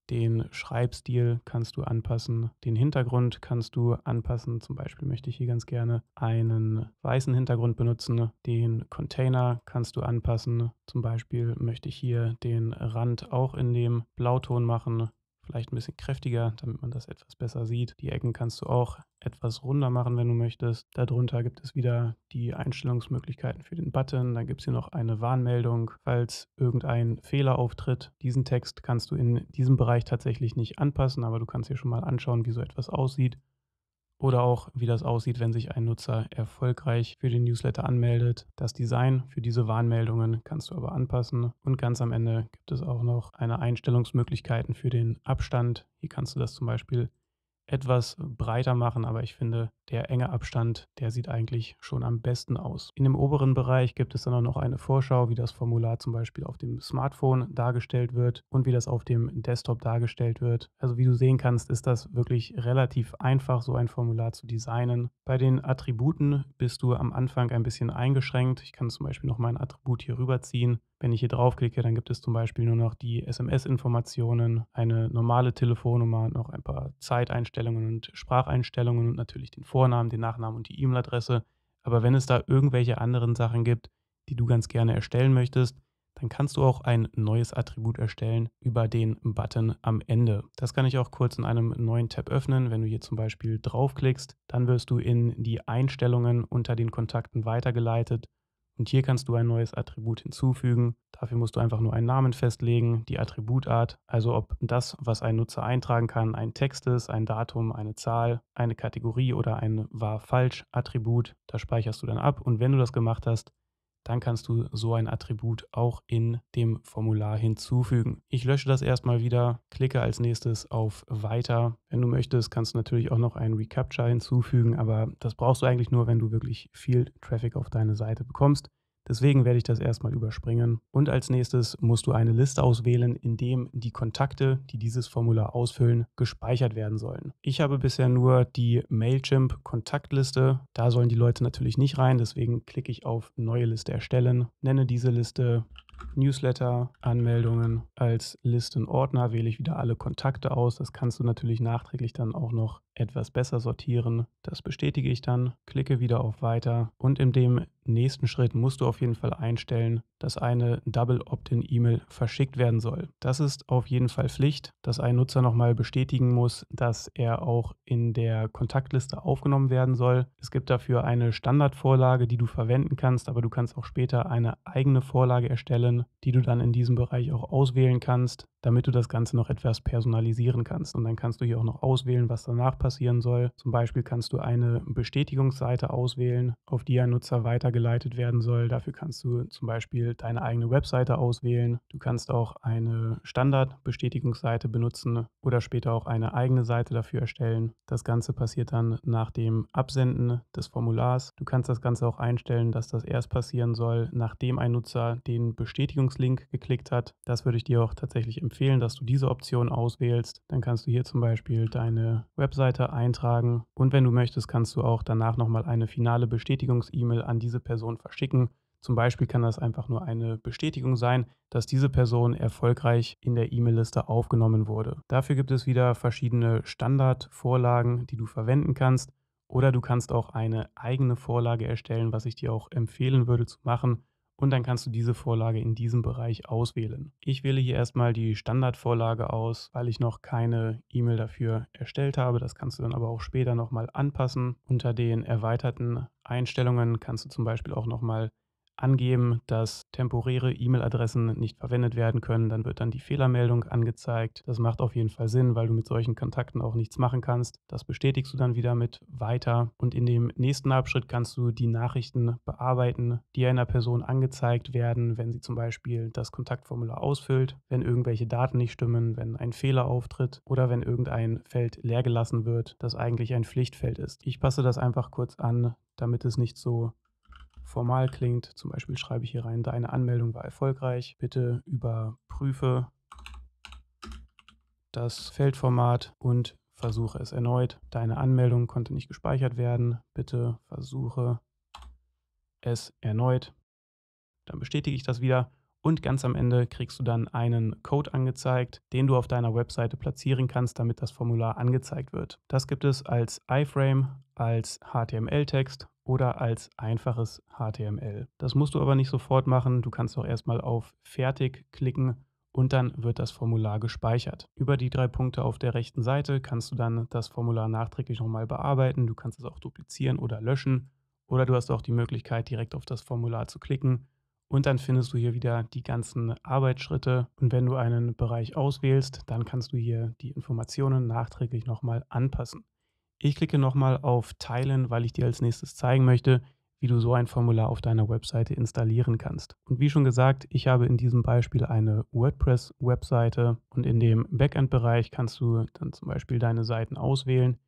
Den Schreibstil kannst du anpassen, den Hintergrund kannst du anpassen. Zum Beispiel möchte ich hier ganz gerne einen weißen Hintergrund benutzen. Den Container kannst du anpassen. Zum Beispiel möchte ich hier den Rand auch in dem Blauton machen. Vielleicht ein bisschen kräftiger, damit man das etwas besser sieht. Die Ecken kannst du auch etwas runder machen, wenn du möchtest. Darunter gibt es wieder die Einstellungsmöglichkeiten für den Button. Dann gibt es hier noch eine Warnmeldung, falls irgendein Fehler auftritt. Diesen Text kannst du in diesem Bereich tatsächlich nicht anpassen, aber du kannst dir schon mal anschauen, wie so etwas aussieht. Oder auch, wie das aussieht, wenn sich ein Nutzer erfolgreich für den Newsletter anmeldet. Das Design für diese Warnmeldungen kannst du aber anpassen. Und ganz am Ende gibt es auch noch eine Einstellungsmöglichkeiten für den Abstand. Hier kannst du das zum Beispiel etwas breiter machen, aber ich finde, der enge Abstand, der sieht eigentlich schon am besten aus. In dem oberen Bereich gibt es dann auch noch eine Vorschau, wie das Formular zum Beispiel auf dem Smartphone dargestellt wird und wie das auf dem Desktop dargestellt wird. Also wie du sehen kannst, ist das wirklich relativ einfach, so ein Formular zu designen. Bei den Attributen bist du am Anfang ein bisschen eingeschränkt. Ich kann zum Beispiel noch mein Attribut hier rüberziehen. Wenn ich hier draufklicke, dann gibt es zum Beispiel nur noch die SMS-Informationen, eine normale Telefonnummer, noch ein paar Zeiteinstellungen und Spracheinstellungen und natürlich den Vornamen, den Nachnamen und die E-Mail-Adresse. Aber wenn es da irgendwelche anderen Sachen gibt, die du ganz gerne erstellen möchtest, dann kannst du auch ein neues Attribut erstellen über den Button am Ende. Das kann ich auch kurz in einem neuen Tab öffnen. Wenn du hier zum Beispiel draufklickst, dann wirst du in die Einstellungen unter den Kontakten weitergeleitet. Und hier kannst du ein neues Attribut hinzufügen. Dafür musst du einfach nur einen Namen festlegen, die Attributart, also ob das, was ein Nutzer eintragen kann, ein Text ist, ein Datum, eine Zahl, eine Kategorie oder ein War-Falsch-Attribut. Das speicherst du dann ab und wenn du das gemacht hast, dann kannst du so ein Attribut auch in dem Formular hinzufügen. Ich lösche das erstmal wieder, klicke als nächstes auf Weiter. Wenn du möchtest, kannst du natürlich auch noch ein Recaptcha hinzufügen, aber das brauchst du eigentlich nur, wenn du wirklich viel Traffic auf deine Seite bekommst. Deswegen werde ich das erstmal überspringen. Und als nächstes musst du eine Liste auswählen, in dem die Kontakte, die dieses Formular ausfüllen, gespeichert werden sollen. Ich habe bisher nur die Mailchimp-Kontaktliste. Da sollen die Leute natürlich nicht rein, deswegen klicke ich auf Neue Liste erstellen, nenne diese Liste Newsletter, Anmeldungen. Als Listenordner wähle ich wieder alle Kontakte aus. Das kannst du natürlich nachträglich dann auch noch etwas besser sortieren. Das bestätige ich dann, klicke wieder auf Weiter und in dem nächsten Schritt musst du auf jeden Fall einstellen, dass eine Double Opt-in-E-Mail verschickt werden soll. Das ist auf jeden Fall Pflicht, dass ein Nutzer nochmal bestätigen muss, dass er auch in der Kontaktliste aufgenommen werden soll. Es gibt dafür eine Standardvorlage, die du verwenden kannst, aber du kannst auch später eine eigene Vorlage erstellen, die du dann in diesem Bereich auch auswählen kannst, damit du das Ganze noch etwas personalisieren kannst. Und dann kannst du hier auch noch auswählen, was danach passieren soll. Zum Beispiel kannst du eine Bestätigungsseite auswählen, auf die ein Nutzer weitergeleitet werden soll. Dafür kannst du zum Beispiel deine eigene Webseite auswählen. Du kannst auch eine Standardbestätigungsseite benutzen oder später auch eine eigene Seite dafür erstellen. Das Ganze passiert dann nach dem Absenden des Formulars. Du kannst das Ganze auch einstellen, dass das erst passieren soll, nachdem ein Nutzer den Bestätigungslink geklickt hat. Das würde ich dir auch tatsächlich empfehlen, dass du diese Option auswählst. Dann kannst du hier zum Beispiel deine Webseite eintragen und wenn du möchtest, kannst du auch danach nochmal eine finale Bestätigungs-E-Mail an diese Person verschicken. Zum Beispiel kann das einfach nur eine Bestätigung sein, dass diese Person erfolgreich in der E-Mail-Liste aufgenommen wurde. Dafür gibt es wieder verschiedene Standardvorlagen, die du verwenden kannst. Oder du kannst auch eine eigene Vorlage erstellen, was ich dir auch empfehlen würde zu machen. Und dann kannst du diese Vorlage in diesem Bereich auswählen. Ich wähle hier erstmal die Standardvorlage aus, weil ich noch keine E-Mail dafür erstellt habe. Das kannst du dann aber auch später nochmal anpassen. Unter den erweiterten Einstellungen kannst du zum Beispiel auch nochmal angeben, dass temporäre E-Mail-Adressen nicht verwendet werden können. Dann wird dann die Fehlermeldung angezeigt. Das macht auf jeden Fall Sinn, weil du mit solchen Kontakten auch nichts machen kannst. Das bestätigst du dann wieder mit Weiter. Und in dem nächsten Abschnitt kannst du die Nachrichten bearbeiten, die einer Person angezeigt werden, wenn sie zum Beispiel das Kontaktformular ausfüllt, wenn irgendwelche Daten nicht stimmen, wenn ein Fehler auftritt oder wenn irgendein Feld leer gelassen wird, das eigentlich ein Pflichtfeld ist. Ich passe das einfach kurz an, damit es nicht so formal klingt. Zum Beispiel schreibe ich hier rein, deine Anmeldung war erfolgreich. Bitte überprüfe das Feldformat und versuche es erneut. Deine Anmeldung konnte nicht gespeichert werden. Bitte versuche es erneut. Dann bestätige ich das wieder Und ganz am Ende kriegst du dann einen Code angezeigt, den du auf deiner Webseite platzieren kannst, damit das Formular angezeigt wird. Das gibt es als iFrame, als HTML-Text oder als einfaches HTML. Das musst du aber nicht sofort machen. Du kannst auch erstmal auf Fertig klicken und dann wird das Formular gespeichert. Über die 3 Punkte auf der rechten Seite kannst du dann das Formular nachträglich nochmal bearbeiten. Du kannst es auch duplizieren oder löschen oder du hast auch die Möglichkeit, direkt auf das Formular zu klicken und dann findest du hier wieder die ganzen Arbeitsschritte. Und wenn du einen Bereich auswählst, dann kannst du hier die Informationen nachträglich nochmal anpassen. Ich klicke nochmal auf Teilen, weil ich dir als nächstes zeigen möchte, wie du so ein Formular auf deiner Webseite installieren kannst. Und wie schon gesagt, ich habe in diesem Beispiel eine WordPress-Webseite und in dem Backend-Bereich kannst du dann zum Beispiel deine Seiten auswählen.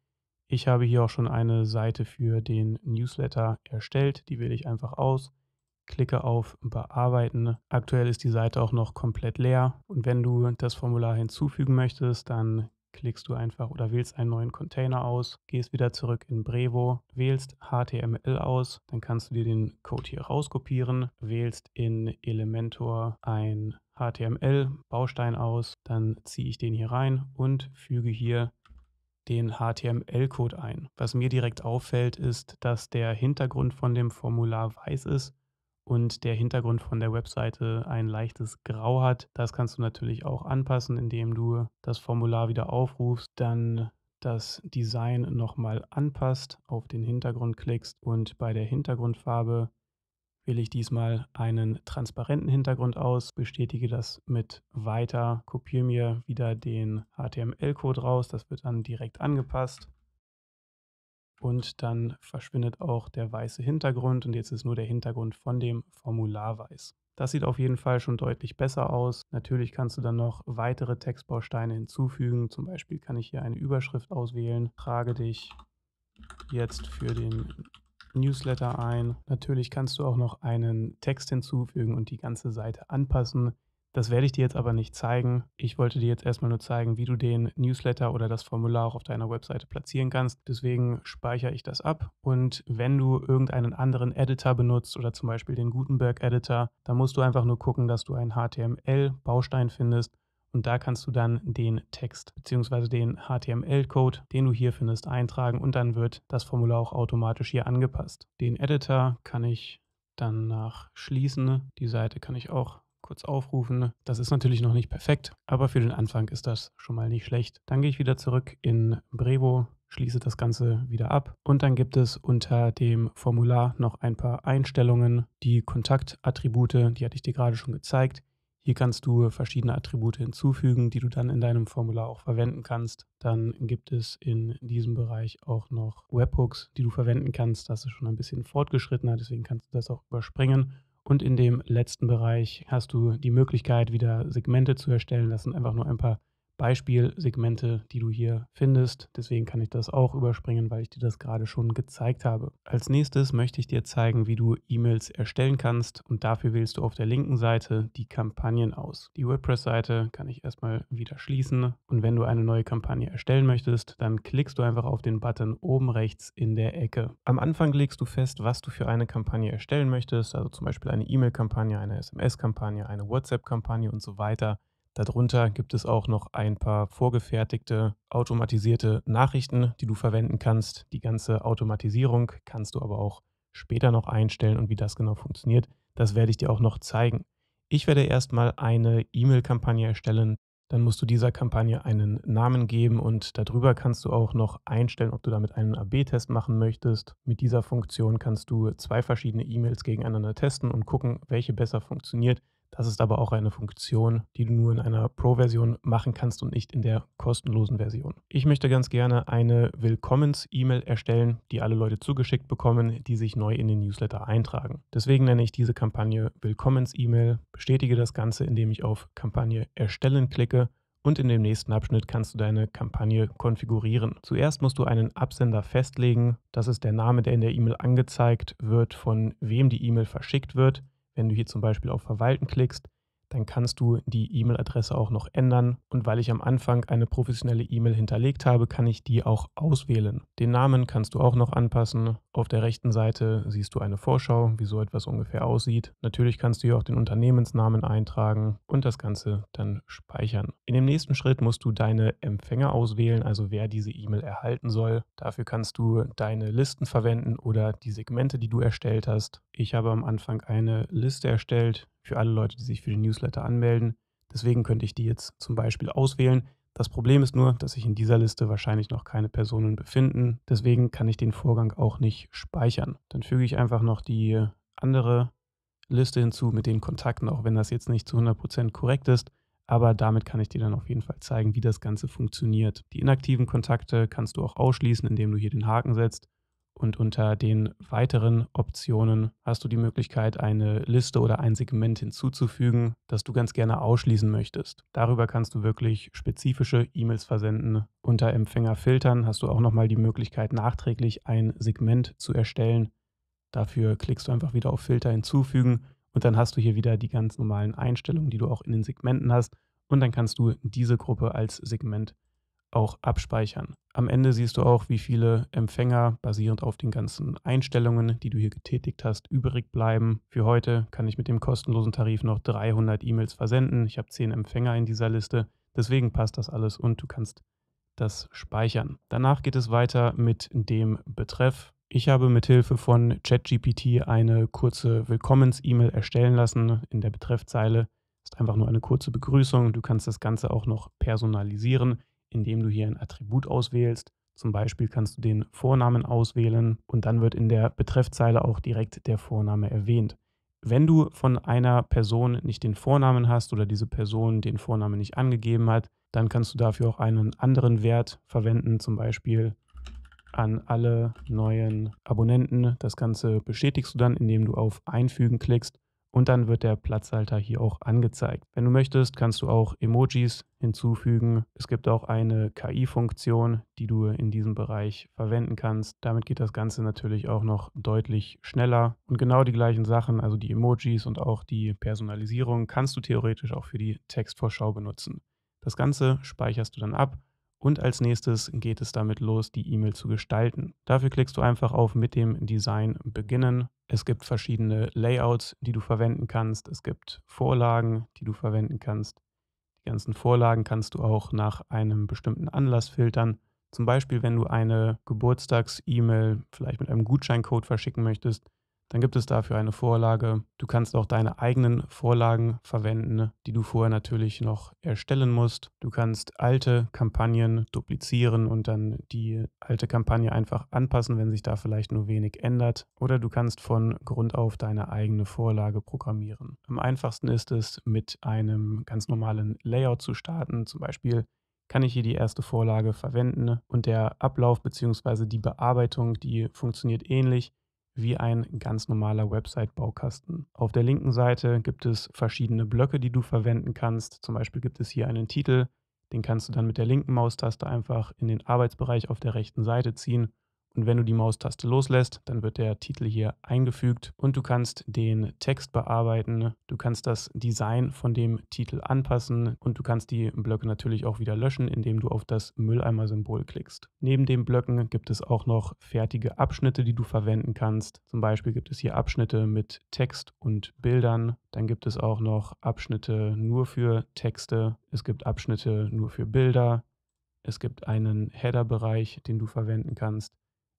Ich habe hier auch schon eine Seite für den Newsletter erstellt, die wähle ich einfach aus. Klicke auf Bearbeiten. Aktuell ist die Seite auch noch komplett leer und wenn du das Formular hinzufügen möchtest, dann klickst du einfach oder wählst einen neuen Container aus, gehst wieder zurück in Brevo, wählst HTML aus, dann kannst du dir den Code hier rauskopieren, wählst in Elementor ein HTML-Baustein aus, dann ziehe ich den hier rein und füge hier den HTML-Code ein. Was mir direkt auffällt, ist, dass der Hintergrund von dem Formular weiß ist und der Hintergrund von der Webseite ein leichtes Grau hat. Das kannst du natürlich auch anpassen, indem du das Formular wieder aufrufst, dann das Design nochmal anpasst, auf den Hintergrund klickst und bei der Hintergrundfarbe wähle ich diesmal einen transparenten Hintergrund aus, bestätige das mit Weiter, kopiere mir wieder den HTML-Code raus, das wird dann direkt angepasst und dann verschwindet auch der weiße Hintergrund und jetzt ist nur der Hintergrund von dem Formular weiß. Das sieht auf jeden Fall schon deutlich besser aus. Natürlich kannst du dann noch weitere Textbausteine hinzufügen. Zum Beispiel kann ich hier eine Überschrift auswählen, trage dich jetzt für den Newsletter ein. Natürlich kannst du auch noch einen Text hinzufügen und die ganze Seite anpassen. Das werde ich dir jetzt aber nicht zeigen. Ich wollte dir jetzt erstmal nur zeigen, wie du den Newsletter oder das Formular auch auf deiner Webseite platzieren kannst. Deswegen speichere ich das ab und wenn du irgendeinen anderen Editor benutzt oder zum Beispiel den Gutenberg-Editor, dann musst du einfach nur gucken, dass du einen HTML-Baustein findest und da kannst du dann den Text bzw. den HTML-Code, den du hier findest, eintragen und dann wird das Formular auch automatisch hier angepasst. Den Editor kann ich dann schließen. Die Seite kann ich auch kurz aufrufen. Das ist natürlich noch nicht perfekt, aber für den Anfang ist das schon mal nicht schlecht. Dann gehe ich wieder zurück in Brevo, schließe das Ganze wieder ab und dann gibt es unter dem Formular noch ein paar Einstellungen. Die Kontaktattribute, die hatte ich dir gerade schon gezeigt. Hier kannst du verschiedene Attribute hinzufügen, die du dann in deinem Formular auch verwenden kannst. Dann gibt es in diesem Bereich auch noch Webhooks, die du verwenden kannst. Das ist schon ein bisschen fortgeschrittener, deswegen kannst du das auch überspringen. Und in dem letzten Bereich hast du die Möglichkeit, wieder Segmente zu erstellen. Das sind einfach nur ein paar Beispielsegmente, die du hier findest. Deswegen kann ich das auch überspringen, weil ich dir das gerade schon gezeigt habe. Als nächstes möchte ich dir zeigen, wie du E-Mails erstellen kannst und dafür wählst du auf der linken Seite die Kampagnen aus. Die WordPress-Seite kann ich erstmal wieder schließen und wenn du eine neue Kampagne erstellen möchtest, dann klickst du einfach auf den Button oben rechts in der Ecke. Am Anfang legst du fest, was du für eine Kampagne erstellen möchtest, also zum Beispiel eine E-Mail-Kampagne, eine SMS-Kampagne, eine WhatsApp-Kampagne und so weiter. Darunter gibt es auch noch ein paar vorgefertigte automatisierte Nachrichten, die du verwenden kannst. Die ganze Automatisierung kannst du aber auch später noch einstellen und wie das genau funktioniert, das werde ich dir auch noch zeigen. Ich werde erstmal eine E-Mail-Kampagne erstellen. Dann musst du dieser Kampagne einen Namen geben und darüber kannst du auch noch einstellen, ob du damit einen AB-Test machen möchtest. Mit dieser Funktion kannst du 2 verschiedene E-Mails gegeneinander testen und gucken, welche besser funktioniert. Das ist aber auch eine Funktion, die du nur in einer Pro-Version machen kannst und nicht in der kostenlosen Version. Ich möchte ganz gerne eine Willkommens-E-Mail erstellen, die alle Leute zugeschickt bekommen, die sich neu in den Newsletter eintragen. Deswegen nenne ich diese Kampagne Willkommens-E-Mail, bestätige das Ganze, indem ich auf Kampagne erstellen klicke und in dem nächsten Abschnitt kannst du deine Kampagne konfigurieren. Zuerst musst du einen Absender festlegen. Das ist der Name, der in der E-Mail angezeigt wird, von wem die E-Mail verschickt wird. Wenn du hier zum Beispiel auf Verwalten klickst, dann kannst du die E-Mail-Adresse auch noch ändern. Und weil ich am Anfang eine professionelle E-Mail hinterlegt habe, kann ich die auch auswählen. Den Namen kannst du auch noch anpassen. Auf der rechten Seite siehst du eine Vorschau, wie so etwas ungefähr aussieht. Natürlich kannst du hier auch den Unternehmensnamen eintragen und das Ganze dann speichern. In dem nächsten Schritt musst du deine Empfänger auswählen, also wer diese E-Mail erhalten soll. Dafür kannst du deine Listen verwenden oder die Segmente, die du erstellt hast. Ich habe am Anfang eine Liste erstellt für alle Leute, die sich für den Newsletter anmelden. Deswegen könnte ich die jetzt zum Beispiel auswählen. Das Problem ist nur, dass sich in dieser Liste wahrscheinlich noch keine Personen befinden. Deswegen kann ich den Vorgang auch nicht speichern. Dann füge ich einfach noch die andere Liste hinzu mit den Kontakten, auch wenn das jetzt nicht zu 100% korrekt ist. Aber damit kann ich dir dann auf jeden Fall zeigen, wie das Ganze funktioniert. Die inaktiven Kontakte kannst du auch ausschließen, indem du hier den Haken setzt. Und unter den weiteren Optionen hast du die Möglichkeit, eine Liste oder ein Segment hinzuzufügen, das du ganz gerne ausschließen möchtest. Darüber kannst du wirklich spezifische E-Mails versenden. Unter Empfänger filtern hast du auch nochmal die Möglichkeit, nachträglich ein Segment zu erstellen. Dafür klickst du einfach wieder auf Filter hinzufügen und dann hast du hier wieder die ganz normalen Einstellungen, die du auch in den Segmenten hast. Und dann kannst du diese Gruppe als Segment auch abspeichern. Am Ende siehst du auch, wie viele Empfänger basierend auf den ganzen Einstellungen, die du hier getätigt hast, übrig bleiben. Für heute kann ich mit dem kostenlosen Tarif noch 300 E-Mails versenden. Ich habe 10 Empfänger in dieser Liste. Deswegen passt das alles und du kannst das speichern. Danach geht es weiter mit dem Betreff. Ich habe mithilfe von ChatGPT eine kurze Willkommens-E-Mail erstellen lassen. In der Betreffzeile ist einfach nur eine kurze Begrüßung. Du kannst das Ganze auch noch personalisieren, indem du hier ein Attribut auswählst. Zum Beispiel kannst du den Vornamen auswählen und dann wird in der Betreffzeile auch direkt der Vorname erwähnt. Wenn du von einer Person nicht den Vornamen hast oder diese Person den Vornamen nicht angegeben hat, dann kannst du dafür auch einen anderen Wert verwenden, zum Beispiel an alle neuen Abonnenten. Das Ganze bestätigst du dann, indem du auf Einfügen klickst und dann wird der Platzhalter hier auch angezeigt. Wenn du möchtest, kannst du auch Emojis hinzufügen. Es gibt auch eine KI-Funktion, die du in diesem Bereich verwenden kannst. Damit geht das Ganze natürlich auch noch deutlich schneller. Und genau die gleichen Sachen, also die Emojis und auch die Personalisierung, kannst du theoretisch auch für die Textvorschau benutzen. Das Ganze speicherst du dann ab. Und als nächstes geht es damit los, die E-Mail zu gestalten. Dafür klickst du einfach auf Mit dem Design beginnen. Es gibt verschiedene Layouts, die du verwenden kannst. Es gibt Vorlagen, die du verwenden kannst. Die ganzen Vorlagen kannst du auch nach einem bestimmten Anlass filtern. Zum Beispiel, wenn du eine Geburtstags-E-Mail vielleicht mit einem Gutscheincode verschicken möchtest, dann gibt es dafür eine Vorlage. Du kannst auch deine eigenen Vorlagen verwenden, die du vorher natürlich noch erstellen musst. Du kannst alte Kampagnen duplizieren und dann die alte Kampagne einfach anpassen, wenn sich da vielleicht nur wenig ändert. Oder du kannst von Grund auf deine eigene Vorlage programmieren. Am einfachsten ist es, mit einem ganz normalen Layout zu starten. Zum Beispiel kann ich hier die erste Vorlage verwenden und der Ablauf bzw. die Bearbeitung, die funktioniert ähnlich wie ein ganz normaler Website-Baukasten. Auf der linken Seite gibt es verschiedene Blöcke, die du verwenden kannst. Zum Beispiel gibt es hier einen Titel, den kannst du dann mit der linken Maustaste einfach in den Arbeitsbereich auf der rechten Seite ziehen. Und wenn du die Maustaste loslässt, dann wird der Titel hier eingefügt und du kannst den Text bearbeiten. Du kannst das Design von dem Titel anpassen und du kannst die Blöcke natürlich auch wieder löschen, indem du auf das Mülleimer-Symbol klickst. Neben den Blöcken gibt es auch noch fertige Abschnitte, die du verwenden kannst. Zum Beispiel gibt es hier Abschnitte mit Text und Bildern. Dann gibt es auch noch Abschnitte nur für Texte. Es gibt Abschnitte nur für Bilder. Es gibt einen Header-Bereich, den du verwenden kannst.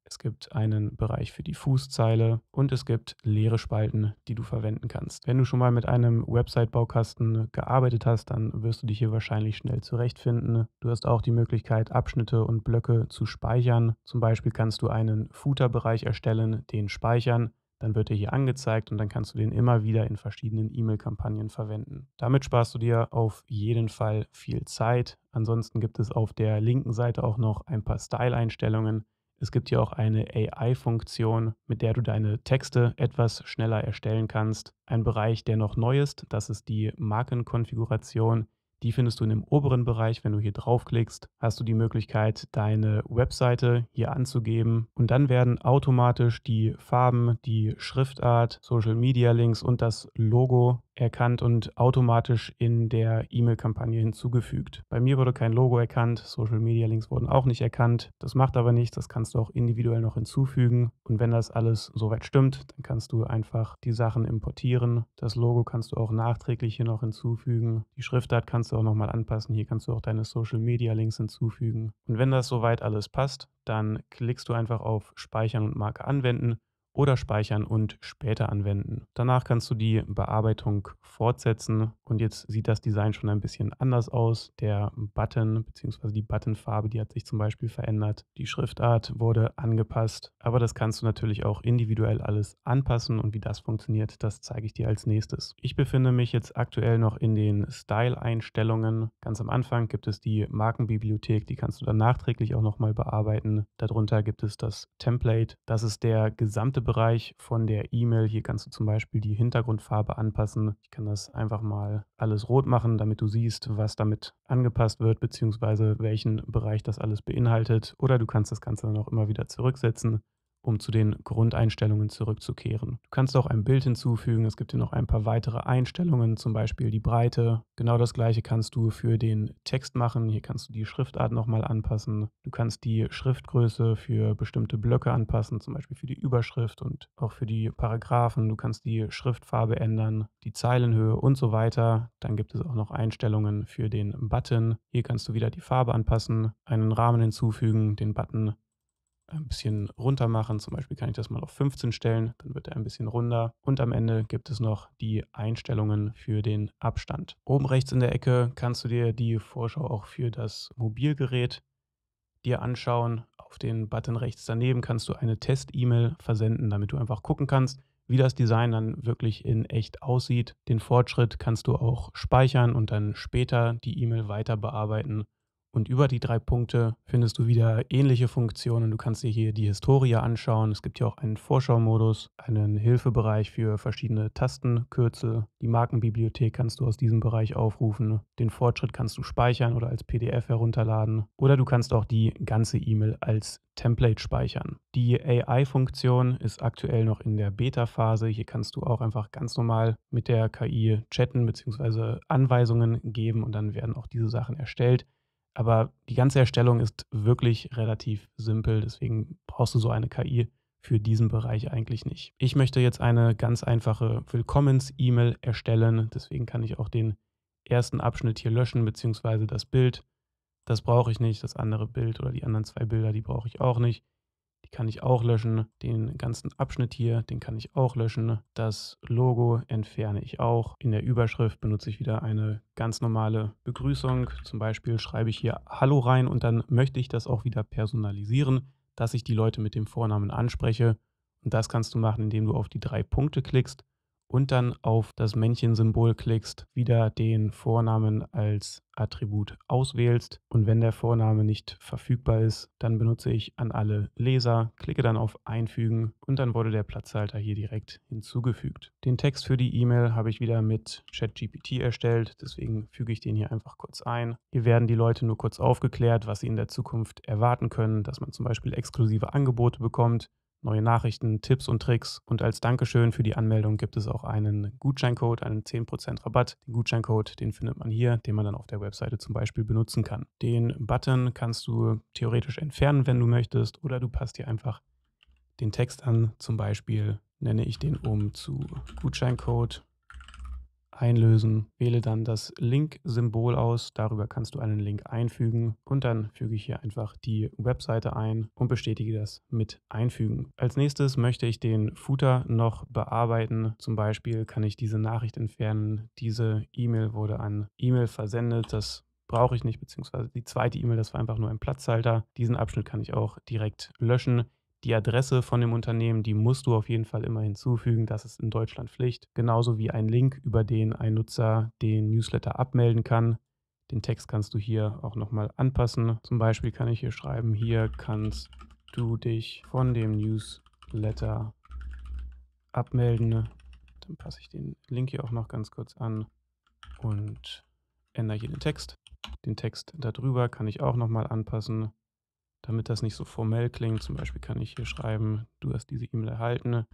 Es gibt einen Bereich für die Fußzeile und es gibt leere Spalten, die du verwenden kannst. Wenn du schon mal mit einem Website-Baukasten gearbeitet hast, dann wirst du dich hier wahrscheinlich schnell zurechtfinden. Du hast auch die Möglichkeit, Abschnitte und Blöcke zu speichern. Zum Beispiel kannst du einen Footer-Bereich erstellen, den speichern. Dann wird er hier angezeigt und dann kannst du den immer wieder in verschiedenen E-Mail-Kampagnen verwenden. Damit sparst du dir auf jeden Fall viel Zeit. Ansonsten gibt es auf der linken Seite auch noch ein paar Style-Einstellungen. Es gibt hier auch eine AI-Funktion, mit der du deine Texte etwas schneller erstellen kannst. Ein Bereich, der noch neu ist, das ist die Markenkonfiguration. Die findest du in dem oberen Bereich. Wenn du hier draufklickst, hast du die Möglichkeit, deine Webseite hier anzugeben. Und dann werden automatisch die Farben, die Schriftart, Social Media Links und das Logo erkannt und automatisch in der E-Mail-Kampagne hinzugefügt. Bei mir wurde kein Logo erkannt, Social-Media-Links wurden auch nicht erkannt. Das macht aber nichts, das kannst du auch individuell noch hinzufügen. Und wenn das alles soweit stimmt, dann kannst du einfach die Sachen importieren. Das Logo kannst du auch nachträglich hier noch hinzufügen. Die Schriftart kannst du auch nochmal anpassen. Hier kannst du auch deine Social-Media-Links hinzufügen. Und wenn das soweit alles passt, dann klickst du einfach auf Speichern und Marke anwenden oder speichern und später anwenden. Danach kannst du die Bearbeitung fortsetzen und jetzt sieht das Design schon ein bisschen anders aus. Der Button bzw. die Buttonfarbe, die hat sich zum Beispiel verändert. Die Schriftart wurde angepasst, aber das kannst du natürlich auch individuell alles anpassen und wie das funktioniert, das zeige ich dir als nächstes. Ich befinde mich jetzt aktuell noch in den Style-Einstellungen. Ganz am Anfang gibt es die Markenbibliothek, die kannst du dann nachträglich auch nochmal bearbeiten. Darunter gibt es das Template. Das ist der gesamte Bereich von der E-Mail. Hier kannst du zum Beispiel die Hintergrundfarbe anpassen. Ich kann das einfach mal alles rot machen, damit du siehst, was damit angepasst wird, beziehungsweise welchen Bereich das alles beinhaltet. Oder du kannst das Ganze dann auch immer wieder zurücksetzen, um zu den Grundeinstellungen zurückzukehren. Du kannst auch ein Bild hinzufügen. Es gibt hier noch ein paar weitere Einstellungen, zum Beispiel die Breite. Genau das gleiche kannst du für den Text machen. Hier kannst du die Schriftart nochmal anpassen. Du kannst die Schriftgröße für bestimmte Blöcke anpassen, zum Beispiel für die Überschrift und auch für die Paragraphen. Du kannst die Schriftfarbe ändern, die Zeilenhöhe und so weiter. Dann gibt es auch noch Einstellungen für den Button. Hier kannst du wieder die Farbe anpassen, einen Rahmen hinzufügen, den Button ein bisschen runter machen. Zum Beispiel kann ich das mal auf 15 stellen, dann wird er ein bisschen runder. Und am Ende gibt es noch die Einstellungen für den Abstand. Oben rechts in der Ecke kannst du dir die Vorschau auch für das Mobilgerät dir anschauen. Auf den Button rechts daneben kannst du eine Test-E-Mail versenden, damit du einfach gucken kannst, wie das Design dann wirklich in echt aussieht. Den Fortschritt kannst du auch speichern und dann später die E-Mail weiter bearbeiten. Und über die 3 Punkte findest du wieder ähnliche Funktionen. Du kannst dir hier die Historie anschauen. Es gibt hier auch einen Vorschau-Modus, einen Hilfebereich für verschiedene Tastenkürzel. Die Markenbibliothek kannst du aus diesem Bereich aufrufen. Den Fortschritt kannst du speichern oder als PDF herunterladen. Oder du kannst auch die ganze E-Mail als Template speichern. Die AI-Funktion ist aktuell noch in der Beta-Phase. Hier kannst du auch einfach ganz normal mit der KI chatten bzw. Anweisungen geben und dann werden auch diese Sachen erstellt. Aber die ganze Erstellung ist wirklich relativ simpel, deswegen brauchst du so eine KI für diesen Bereich eigentlich nicht. Ich möchte jetzt eine ganz einfache Willkommens-E-Mail erstellen, deswegen kann ich auch den ersten Abschnitt hier löschen, beziehungsweise das Bild. Das brauche ich nicht, das andere Bild oder die anderen 2 Bilder, die brauche ich auch nicht. Die kann ich auch löschen. Den ganzen Abschnitt hier, den kann ich auch löschen. Das Logo entferne ich auch. In der Überschrift benutze ich wieder eine ganz normale Begrüßung. Zum Beispiel schreibe ich hier Hallo rein und dann möchte ich das auch wieder personalisieren, dass ich die Leute mit dem Vornamen anspreche. Und das kannst du machen, indem du auf die 3 Punkte klickst und dann auf das Männchensymbol klickst, wieder den Vornamen als Attribut auswählst. Und wenn der Vorname nicht verfügbar ist, dann benutze ich an alle Leser, klicke dann auf Einfügen und dann wurde der Platzhalter hier direkt hinzugefügt. Den Text für die E-Mail habe ich wieder mit ChatGPT erstellt, deswegen füge ich den hier einfach kurz ein. Hier werden die Leute nur kurz aufgeklärt, was sie in der Zukunft erwarten können, dass man zum Beispiel exklusive Angebote bekommt, neue Nachrichten, Tipps und Tricks. Und als Dankeschön für die Anmeldung gibt es auch einen Gutscheincode, einen 10% Rabatt. Den Gutscheincode, den findet man hier, den man dann auf der Webseite zum Beispiel benutzen kann. Den Button kannst du theoretisch entfernen, wenn du möchtest, oder du passt hier einfach den Text an. Zum Beispiel nenne ich den um zu Gutscheincode einlösen, wähle dann das Link-Symbol aus, darüber kannst du einen Link einfügen und dann füge ich hier einfach die Webseite ein und bestätige das mit Einfügen. Als nächstes möchte ich den Footer noch bearbeiten, zum Beispiel kann ich diese Nachricht entfernen, diese E-Mail wurde an E-Mail versendet, das brauche ich nicht, beziehungsweise die zweite E-Mail, das war einfach nur ein Platzhalter. Diesen Abschnitt kann ich auch direkt löschen. Die Adresse von dem Unternehmen, die musst du auf jeden Fall immer hinzufügen. Das ist in Deutschland Pflicht. Genauso wie ein Link, über den ein Nutzer den Newsletter abmelden kann. Den Text kannst du hier auch nochmal anpassen. Zum Beispiel kann ich hier schreiben, hier kannst du dich von dem Newsletter abmelden. Dann passe ich den Link hier auch noch ganz kurz an und ändere hier den Text. Den Text darüber kann ich auch nochmal anpassen, damit das nicht so formell klingt. Zum Beispiel kann ich hier schreiben, du hast diese E-Mail erhalten,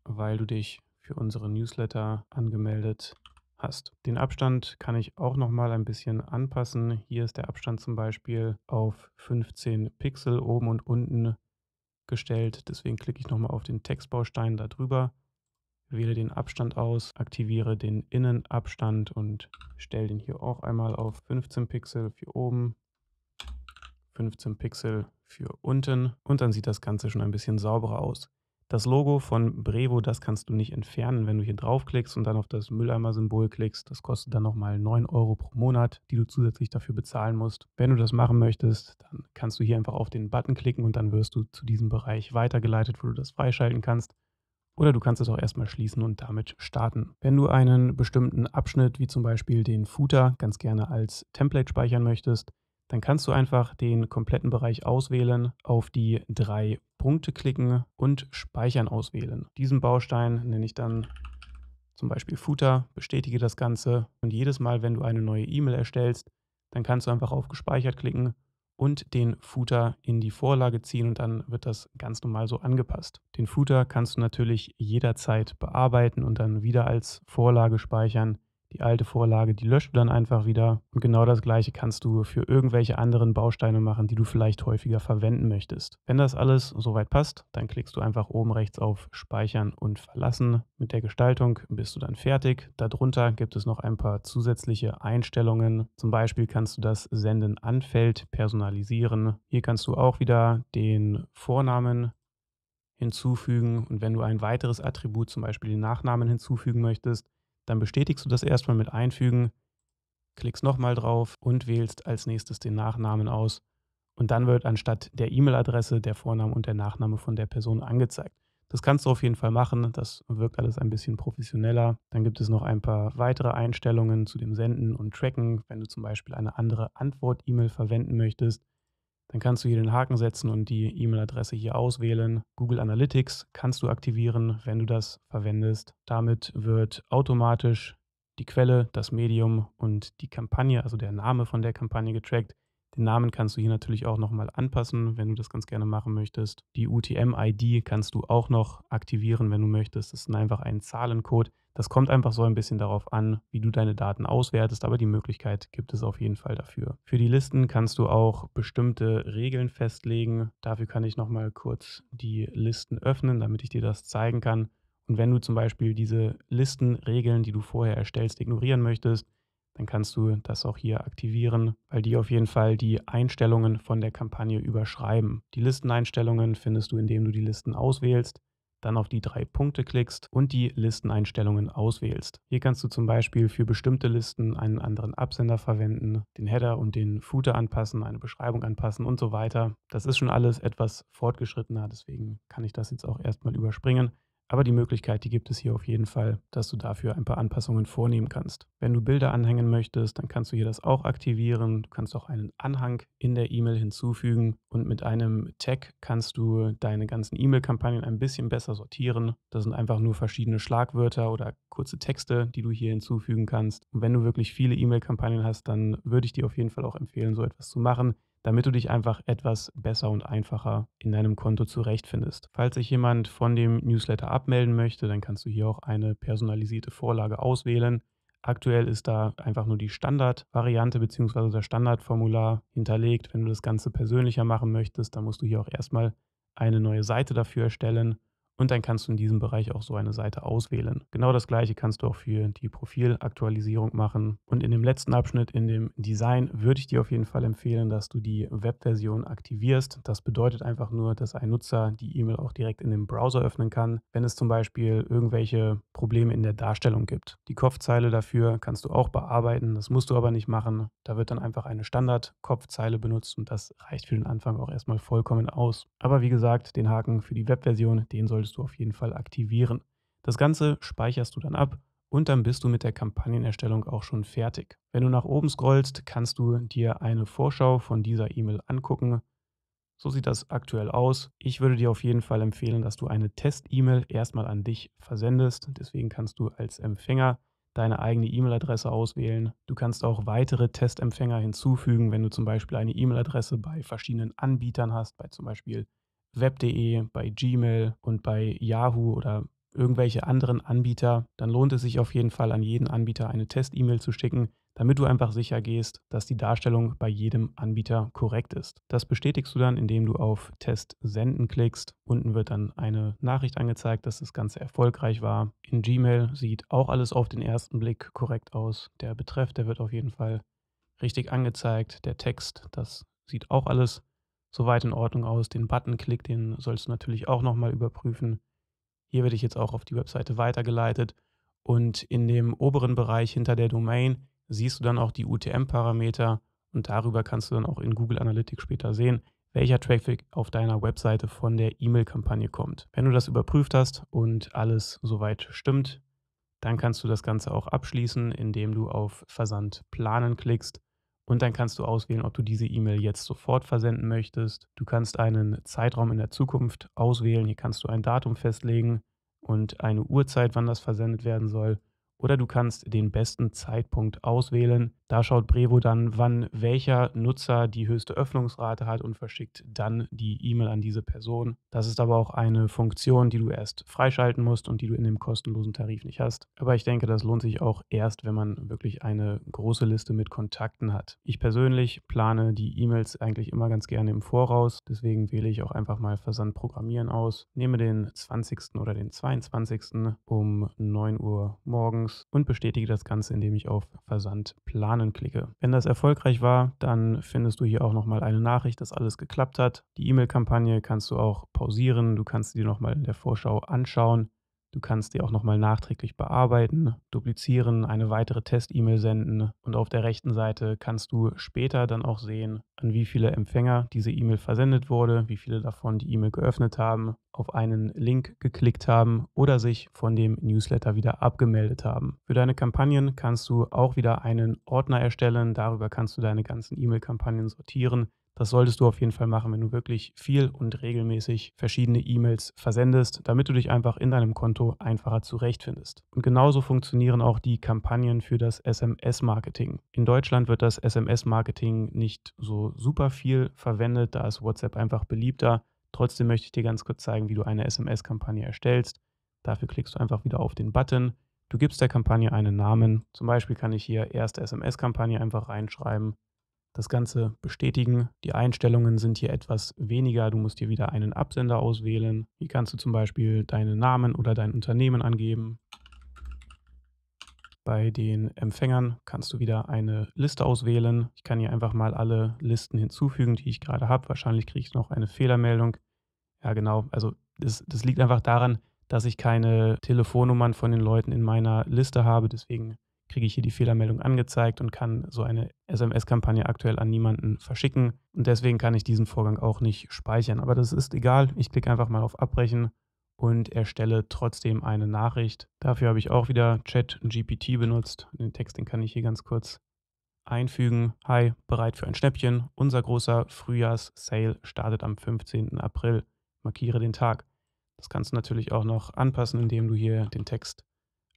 weil du dich für unsere Newsletter angemeldet hast. Den Abstand kann ich auch noch mal ein bisschen anpassen. Hier ist der Abstand zum Beispiel auf 15 Pixel oben und unten gestellt. Deswegen klicke ich noch mal auf den Textbaustein da drüber, wähle den Abstand aus, aktiviere den Innenabstand und stelle den hier auch einmal auf 15 Pixel für oben, 15 Pixel für unten und dann sieht das Ganze schon ein bisschen sauberer aus. Das Logo von Brevo, das kannst du nicht entfernen, wenn du hier draufklickst und dann auf das Mülleimer-Symbol klickst. Das kostet dann nochmal 9 Euro pro Monat, die du zusätzlich dafür bezahlen musst. Wenn du das machen möchtest, dann kannst du hier einfach auf den Button klicken und dann wirst du zu diesem Bereich weitergeleitet, wo du das freischalten kannst. Oder du kannst es auch erstmal schließen und damit starten. Wenn du einen bestimmten Abschnitt, wie zum Beispiel den Footer, ganz gerne als Template speichern möchtest, dann kannst du einfach den kompletten Bereich auswählen, auf die 3 Punkte klicken und Speichern auswählen. Diesen Baustein nenne ich dann zum Beispiel Footer, bestätige das Ganze und jedes Mal, wenn du eine neue E-Mail erstellst, dann kannst du einfach auf Gespeichert klicken und den Footer in die Vorlage ziehen und dann wird das ganz normal so angepasst. Den Footer kannst du natürlich jederzeit bearbeiten und dann wieder als Vorlage speichern. Die alte Vorlage, die löscht du dann einfach wieder. Und genau das Gleiche kannst du für irgendwelche anderen Bausteine machen, die du vielleicht häufiger verwenden möchtest. Wenn das alles soweit passt, dann klickst du einfach oben rechts auf Speichern und Verlassen. Mit der Gestaltung bist du dann fertig. Darunter gibt es noch ein paar zusätzliche Einstellungen. Zum Beispiel kannst du das Senden an Feld personalisieren. Hier kannst du auch wieder den Vornamen hinzufügen und wenn du ein weiteres Attribut, zum Beispiel den Nachnamen hinzufügen möchtest, dann bestätigst du das erstmal mit Einfügen, klickst nochmal drauf und wählst als nächstes den Nachnamen aus. Und dann wird anstatt der E-Mail-Adresse der Vorname und der Nachname von der Person angezeigt. Das kannst du auf jeden Fall machen. Das wirkt alles ein bisschen professioneller. Dann gibt es noch ein paar weitere Einstellungen zu dem Senden und Tracken. Wenn du zum Beispiel eine andere Antwort-E-Mail verwenden möchtest, dann kannst du hier den Haken setzen und die E-Mail-Adresse hier auswählen. Google Analytics kannst du aktivieren, wenn du das verwendest. Damit wird automatisch die Quelle, das Medium und die Kampagne, also der Name von der Kampagne getrackt. Den Namen kannst du hier natürlich auch nochmal anpassen, wenn du das ganz gerne machen möchtest. Die UTM-ID kannst du auch noch aktivieren, wenn du möchtest. Das ist einfach ein Zahlencode. Das kommt einfach so ein bisschen darauf an, wie du deine Daten auswertest, aber die Möglichkeit gibt es auf jeden Fall dafür. Für die Listen kannst du auch bestimmte Regeln festlegen. Dafür kann ich nochmal kurz die Listen öffnen, damit ich dir das zeigen kann. Und wenn du zum Beispiel diese Listenregeln, die du vorher erstellst, ignorieren möchtest, dann kannst du das auch hier aktivieren, weil die auf jeden Fall die Einstellungen von der Kampagne überschreiben. Die Listeneinstellungen findest du, indem du die Listen auswählst, dann auf die 3 Punkte klickst und die Listeneinstellungen auswählst. Hier kannst du zum Beispiel für bestimmte Listen einen anderen Absender verwenden, den Header und den Footer anpassen, eine Beschreibung anpassen und so weiter. Das ist schon alles etwas fortgeschrittener, deswegen kann ich das jetzt auch erstmal überspringen. Aber die Möglichkeit, die gibt es hier auf jeden Fall, dass du dafür ein paar Anpassungen vornehmen kannst. Wenn du Bilder anhängen möchtest, dann kannst du hier das auch aktivieren. Du kannst auch einen Anhang in der E-Mail hinzufügen und mit einem Tag kannst du deine ganzen E-Mail-Kampagnen ein bisschen besser sortieren. Das sind einfach nur verschiedene Schlagwörter oder kurze Texte, die du hier hinzufügen kannst. Und wenn du wirklich viele E-Mail-Kampagnen hast, dann würde ich dir auf jeden Fall auch empfehlen, so etwas zu machen, damit du dich einfach etwas besser und einfacher in deinem Konto zurechtfindest. Falls sich jemand von dem Newsletter abmelden möchte, dann kannst du hier auch eine personalisierte Vorlage auswählen. Aktuell ist da einfach nur die Standardvariante bzw. das Standardformular hinterlegt. Wenn du das Ganze persönlicher machen möchtest, dann musst du hier auch erstmal eine neue Seite dafür erstellen. Und dann kannst du in diesem Bereich auch so eine Seite auswählen. Genau das gleiche kannst du auch für die Profilaktualisierung machen. Und in dem letzten Abschnitt, in dem Design, würde ich dir auf jeden Fall empfehlen, dass du die Webversion aktivierst. Das bedeutet einfach nur, dass ein Nutzer die E-Mail auch direkt in dem Browser öffnen kann, wenn es zum Beispiel irgendwelche Probleme in der Darstellung gibt. Die Kopfzeile dafür kannst du auch bearbeiten, das musst du aber nicht machen. Da wird dann einfach eine Standard-Kopfzeile benutzt und das reicht für den Anfang auch erstmal vollkommen aus. Aber wie gesagt, den Haken für die Webversion, den solltest du auf jeden Fall aktivieren. Das Ganze speicherst du dann ab und dann bist du mit der Kampagnenerstellung auch schon fertig. Wenn du nach oben scrollst, kannst du dir eine Vorschau von dieser E-Mail angucken. So sieht das aktuell aus. Ich würde dir auf jeden Fall empfehlen, dass du eine Test-E-Mail erstmal an dich versendest. Deswegen kannst du als Empfänger deine eigene E-Mail-Adresse auswählen. Du kannst auch weitere Testempfänger hinzufügen, wenn du zum Beispiel eine E-Mail-Adresse bei verschiedenen Anbietern hast, bei zum Beispiel web.de, bei Gmail und bei Yahoo oder irgendwelche anderen Anbieter, dann lohnt es sich auf jeden Fall, an jeden Anbieter eine Test-E-Mail zu schicken, damit du einfach sicher gehst, dass die Darstellung bei jedem Anbieter korrekt ist. Das bestätigst du dann, indem du auf Test senden klickst. Unten wird dann eine Nachricht angezeigt, dass das Ganze erfolgreich war. In Gmail sieht auch alles auf den ersten Blick korrekt aus. Der Betreff, der wird auf jeden Fall richtig angezeigt. Der Text, das sieht auch alles soweit in Ordnung aus. Den Buttonklick, den sollst du natürlich auch nochmal überprüfen. Hier werde ich jetzt auch auf die Webseite weitergeleitet und in dem oberen Bereich hinter der Domain siehst du dann auch die UTM-Parameter und darüber kannst du dann auch in Google Analytics später sehen, welcher Traffic auf deiner Webseite von der E-Mail-Kampagne kommt. Wenn du das überprüft hast und alles soweit stimmt, dann kannst du das Ganze auch abschließen, indem du auf Versand planen klickst und dann kannst du auswählen, ob du diese E-Mail jetzt sofort versenden möchtest. Du kannst einen Zeitraum in der Zukunft auswählen. Hier kannst du ein Datum festlegen und eine Uhrzeit, wann das versendet werden soll. Oder du kannst den besten Zeitpunkt auswählen. Da schaut Brevo dann, wann welcher Nutzer die höchste Öffnungsrate hat und verschickt dann die E-Mail an diese Person. Das ist aber auch eine Funktion, die du erst freischalten musst und die du in dem kostenlosen Tarif nicht hast. Aber ich denke, das lohnt sich auch erst, wenn man wirklich eine große Liste mit Kontakten hat. Ich persönlich plane die E-Mails eigentlich immer ganz gerne im Voraus. Deswegen wähle ich auch einfach mal Versand programmieren aus. Nehme den 20. oder den 22. um 9 Uhr morgens und bestätige das Ganze, indem ich auf Versand planen klicke. Wenn das erfolgreich war, dann findest du hier auch nochmal eine Nachricht, dass alles geklappt hat. Die E-Mail-Kampagne kannst du auch pausieren, du kannst sie dir nochmal in der Vorschau anschauen. Du kannst die auch nochmal nachträglich bearbeiten, duplizieren, eine weitere Test-E-Mail senden und auf der rechten Seite kannst du später dann auch sehen, an wie viele Empfänger diese E-Mail versendet wurde, wie viele davon die E-Mail geöffnet haben, auf einen Link geklickt haben oder sich von dem Newsletter wieder abgemeldet haben. Für deine Kampagnen kannst du auch wieder einen Ordner erstellen, darüber kannst du deine ganzen E-Mail-Kampagnen sortieren. Das solltest du auf jeden Fall machen, wenn du wirklich viel und regelmäßig verschiedene E-Mails versendest, damit du dich einfach in deinem Konto einfacher zurechtfindest. Und genauso funktionieren auch die Kampagnen für das SMS-Marketing. In Deutschland wird das SMS-Marketing nicht so super viel verwendet, da ist WhatsApp einfach beliebter. Trotzdem möchte ich dir ganz kurz zeigen, wie du eine SMS-Kampagne erstellst. Dafür klickst du einfach wieder auf den Button. Du gibst der Kampagne einen Namen. Zum Beispiel kann ich hier erste SMS-Kampagne einfach reinschreiben. Das Ganze bestätigen. Die Einstellungen sind hier etwas weniger. Du musst hier wieder einen Absender auswählen. Hier kannst du zum Beispiel deinen Namen oder dein Unternehmen angeben. Bei den Empfängern kannst du wieder eine Liste auswählen. Ich kann hier einfach mal alle Listen hinzufügen, die ich gerade habe. Wahrscheinlich kriege ich noch eine Fehlermeldung. Ja, genau. Also das liegt einfach daran, dass ich keine Telefonnummern von den Leuten in meiner Liste habe. Deswegen kriege ich hier die Fehlermeldung angezeigt und kann so eine SMS-Kampagne aktuell an niemanden verschicken. Und deswegen kann ich diesen Vorgang auch nicht speichern. Aber das ist egal. Ich klicke einfach mal auf Abbrechen und erstelle trotzdem eine Nachricht. Dafür habe ich auch wieder ChatGPT benutzt. Den Text, den kann ich hier ganz kurz einfügen. Hi, bereit für ein Schnäppchen. Unser großer Frühjahrs-Sale startet am 15. April. Markiere den Tag. Das kannst du natürlich auch noch anpassen, indem du hier den Text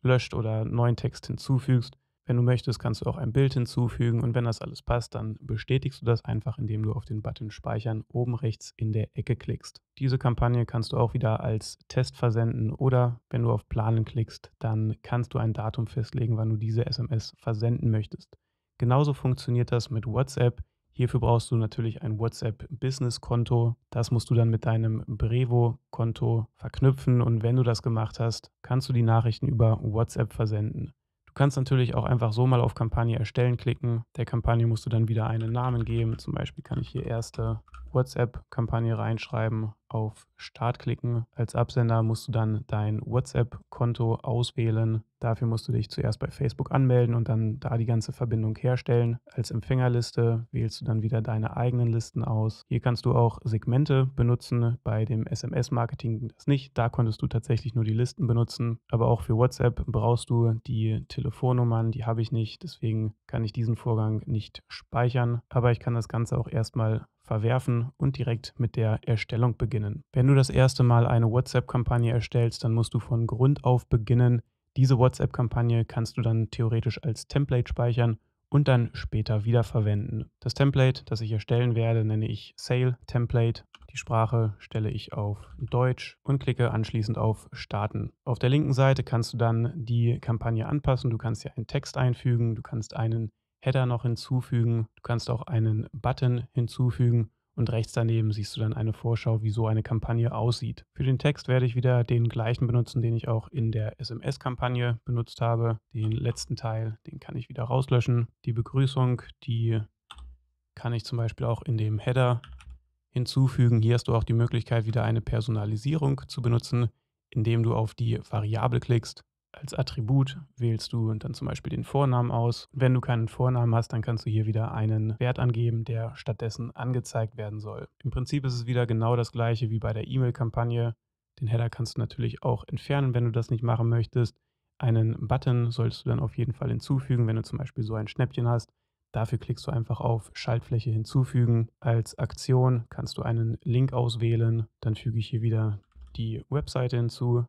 löscht oder neuen Text hinzufügst. Wenn du möchtest, kannst du auch ein Bild hinzufügen und wenn das alles passt, dann bestätigst du das einfach, indem du auf den Button Speichern oben rechts in der Ecke klickst. Diese Kampagne kannst du auch wieder als Test versenden oder wenn du auf Planen klickst, dann kannst du ein Datum festlegen, wann du diese SMS versenden möchtest. Genauso funktioniert das mit WhatsApp. Hierfür brauchst du natürlich ein WhatsApp-Business-Konto. Das musst du dann mit deinem Brevo-Konto verknüpfen und wenn du das gemacht hast, kannst du die Nachrichten über WhatsApp versenden. Du kannst natürlich auch einfach so mal auf Kampagne erstellen klicken. Der Kampagne musst du dann wieder einen Namen geben. Zum Beispiel kann ich hier erste WhatsApp-Kampagne reinschreiben, auf Start klicken. Als Absender musst du dann dein WhatsApp-Konto auswählen. Dafür musst du dich zuerst bei Facebook anmelden und dann da die ganze Verbindung herstellen. Als Empfängerliste wählst du dann wieder deine eigenen Listen aus. Hier kannst du auch Segmente benutzen. Bei dem SMS-Marketing das nicht. Da konntest du tatsächlich nur die Listen benutzen. Aber auch für WhatsApp brauchst du die Telefonnummern. Die habe ich nicht. Deswegen kann ich diesen Vorgang nicht speichern. Aber ich kann das Ganze auch erstmal verwerfen und direkt mit der Erstellung beginnen. Wenn du das erste Mal eine WhatsApp-Kampagne erstellst, dann musst du von Grund auf beginnen. Diese WhatsApp-Kampagne kannst du dann theoretisch als Template speichern und dann später wiederverwenden. Das Template, das ich erstellen werde, nenne ich Sale Template. Die Sprache stelle ich auf Deutsch und klicke anschließend auf Starten. Auf der linken Seite kannst du dann die Kampagne anpassen. Du kannst hier einen Text einfügen, du kannst einen Header noch hinzufügen, du kannst auch einen Button hinzufügen und rechts daneben siehst du dann eine Vorschau, wie so eine Kampagne aussieht. Für den Text werde ich wieder den gleichen benutzen, den ich auch in der SMS-Kampagne benutzt habe. Den letzten Teil, den kann ich wieder rauslöschen. Die Begrüßung, die kann ich zum Beispiel auch in dem Header hinzufügen. Hier hast du auch die Möglichkeit, wieder eine Personalisierung zu benutzen, indem du auf die Variable klickst. Als Attribut wählst du dann zum Beispiel den Vornamen aus. Wenn du keinen Vornamen hast, dann kannst du hier wieder einen Wert angeben, der stattdessen angezeigt werden soll. Im Prinzip ist es wieder genau das gleiche wie bei der E-Mail-Kampagne. Den Header kannst du natürlich auch entfernen, wenn du das nicht machen möchtest. Einen Button solltest du dann auf jeden Fall hinzufügen, wenn du zum Beispiel so ein Schnäppchen hast. Dafür klickst du einfach auf Schaltfläche hinzufügen. Als Aktion kannst du einen Link auswählen. Dann füge ich hier wieder die Webseite hinzu.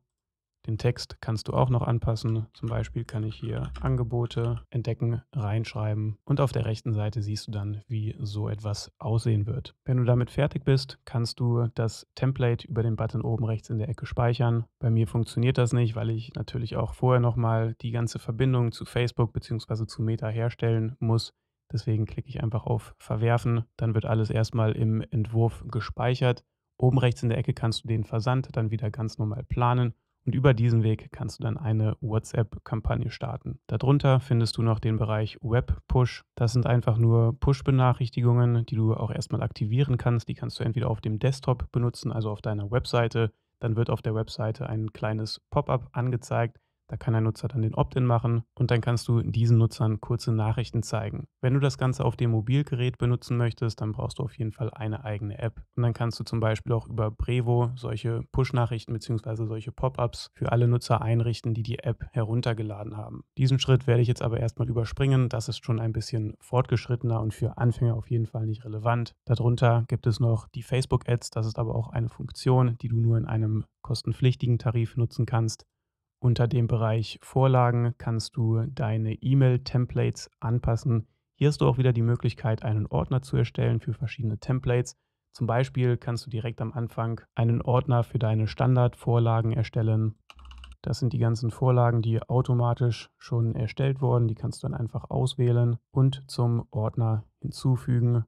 Den Text kannst du auch noch anpassen. Zum Beispiel kann ich hier Angebote entdecken, reinschreiben und auf der rechten Seite siehst du dann, wie so etwas aussehen wird. Wenn du damit fertig bist, kannst du das Template über den Button oben rechts in der Ecke speichern. Bei mir funktioniert das nicht, weil ich natürlich auch vorher nochmal die ganze Verbindung zu Facebook bzw. zu Meta herstellen muss. Deswegen klicke ich einfach auf Verwerfen. Dann wird alles erstmal im Entwurf gespeichert. Oben rechts in der Ecke kannst du den Versand dann wieder ganz normal planen. Und über diesen Weg kannst du dann eine WhatsApp-Kampagne starten. Darunter findest du noch den Bereich Web-Push. Das sind einfach nur Push-Benachrichtigungen, die du auch erstmal aktivieren kannst. Die kannst du entweder auf dem Desktop benutzen, also auf deiner Webseite. Dann wird auf der Webseite ein kleines Pop-up angezeigt. Da kann ein Nutzer dann den Opt-in machen und dann kannst du diesen Nutzern kurze Nachrichten zeigen. Wenn du das Ganze auf dem Mobilgerät benutzen möchtest, dann brauchst du auf jeden Fall eine eigene App. Und dann kannst du zum Beispiel auch über Brevo solche Push-Nachrichten bzw. solche Pop-ups für alle Nutzer einrichten, die die App heruntergeladen haben. Diesen Schritt werde ich jetzt aber erstmal überspringen. Das ist schon ein bisschen fortgeschrittener und für Anfänger auf jeden Fall nicht relevant. Darunter gibt es noch die Facebook-Ads. Das ist aber auch eine Funktion, die du nur in einem kostenpflichtigen Tarif nutzen kannst. Unter dem Bereich Vorlagen kannst du deine E-Mail-Templates anpassen. Hier hast du auch wieder die Möglichkeit, einen Ordner zu erstellen für verschiedene Templates. Zum Beispiel kannst du direkt am Anfang einen Ordner für deine Standardvorlagen erstellen. Das sind die ganzen Vorlagen, die automatisch schon erstellt wurden. Die kannst du dann einfach auswählen und zum Ordner hinzufügen.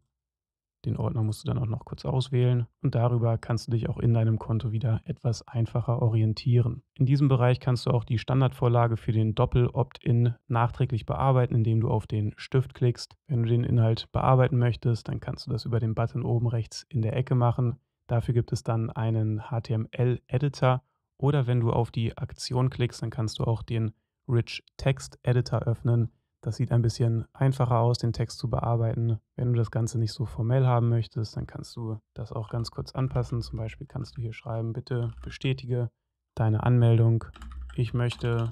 Den Ordner musst du dann auch noch kurz auswählen und darüber kannst du dich auch in deinem Konto wieder etwas einfacher orientieren. In diesem Bereich kannst du auch die Standardvorlage für den Doppel-Opt-in nachträglich bearbeiten, indem du auf den Stift klickst. Wenn du den Inhalt bearbeiten möchtest, dann kannst du das über den Button oben rechts in der Ecke machen. Dafür gibt es dann einen HTML-Editor oder wenn du auf die Aktion klickst, dann kannst du auch den Rich Text Editor öffnen. Das sieht ein bisschen einfacher aus, den Text zu bearbeiten. Wenn du das Ganze nicht so formell haben möchtest, dann kannst du das auch ganz kurz anpassen. Zum Beispiel kannst du hier schreiben, bitte bestätige deine Anmeldung. Ich möchte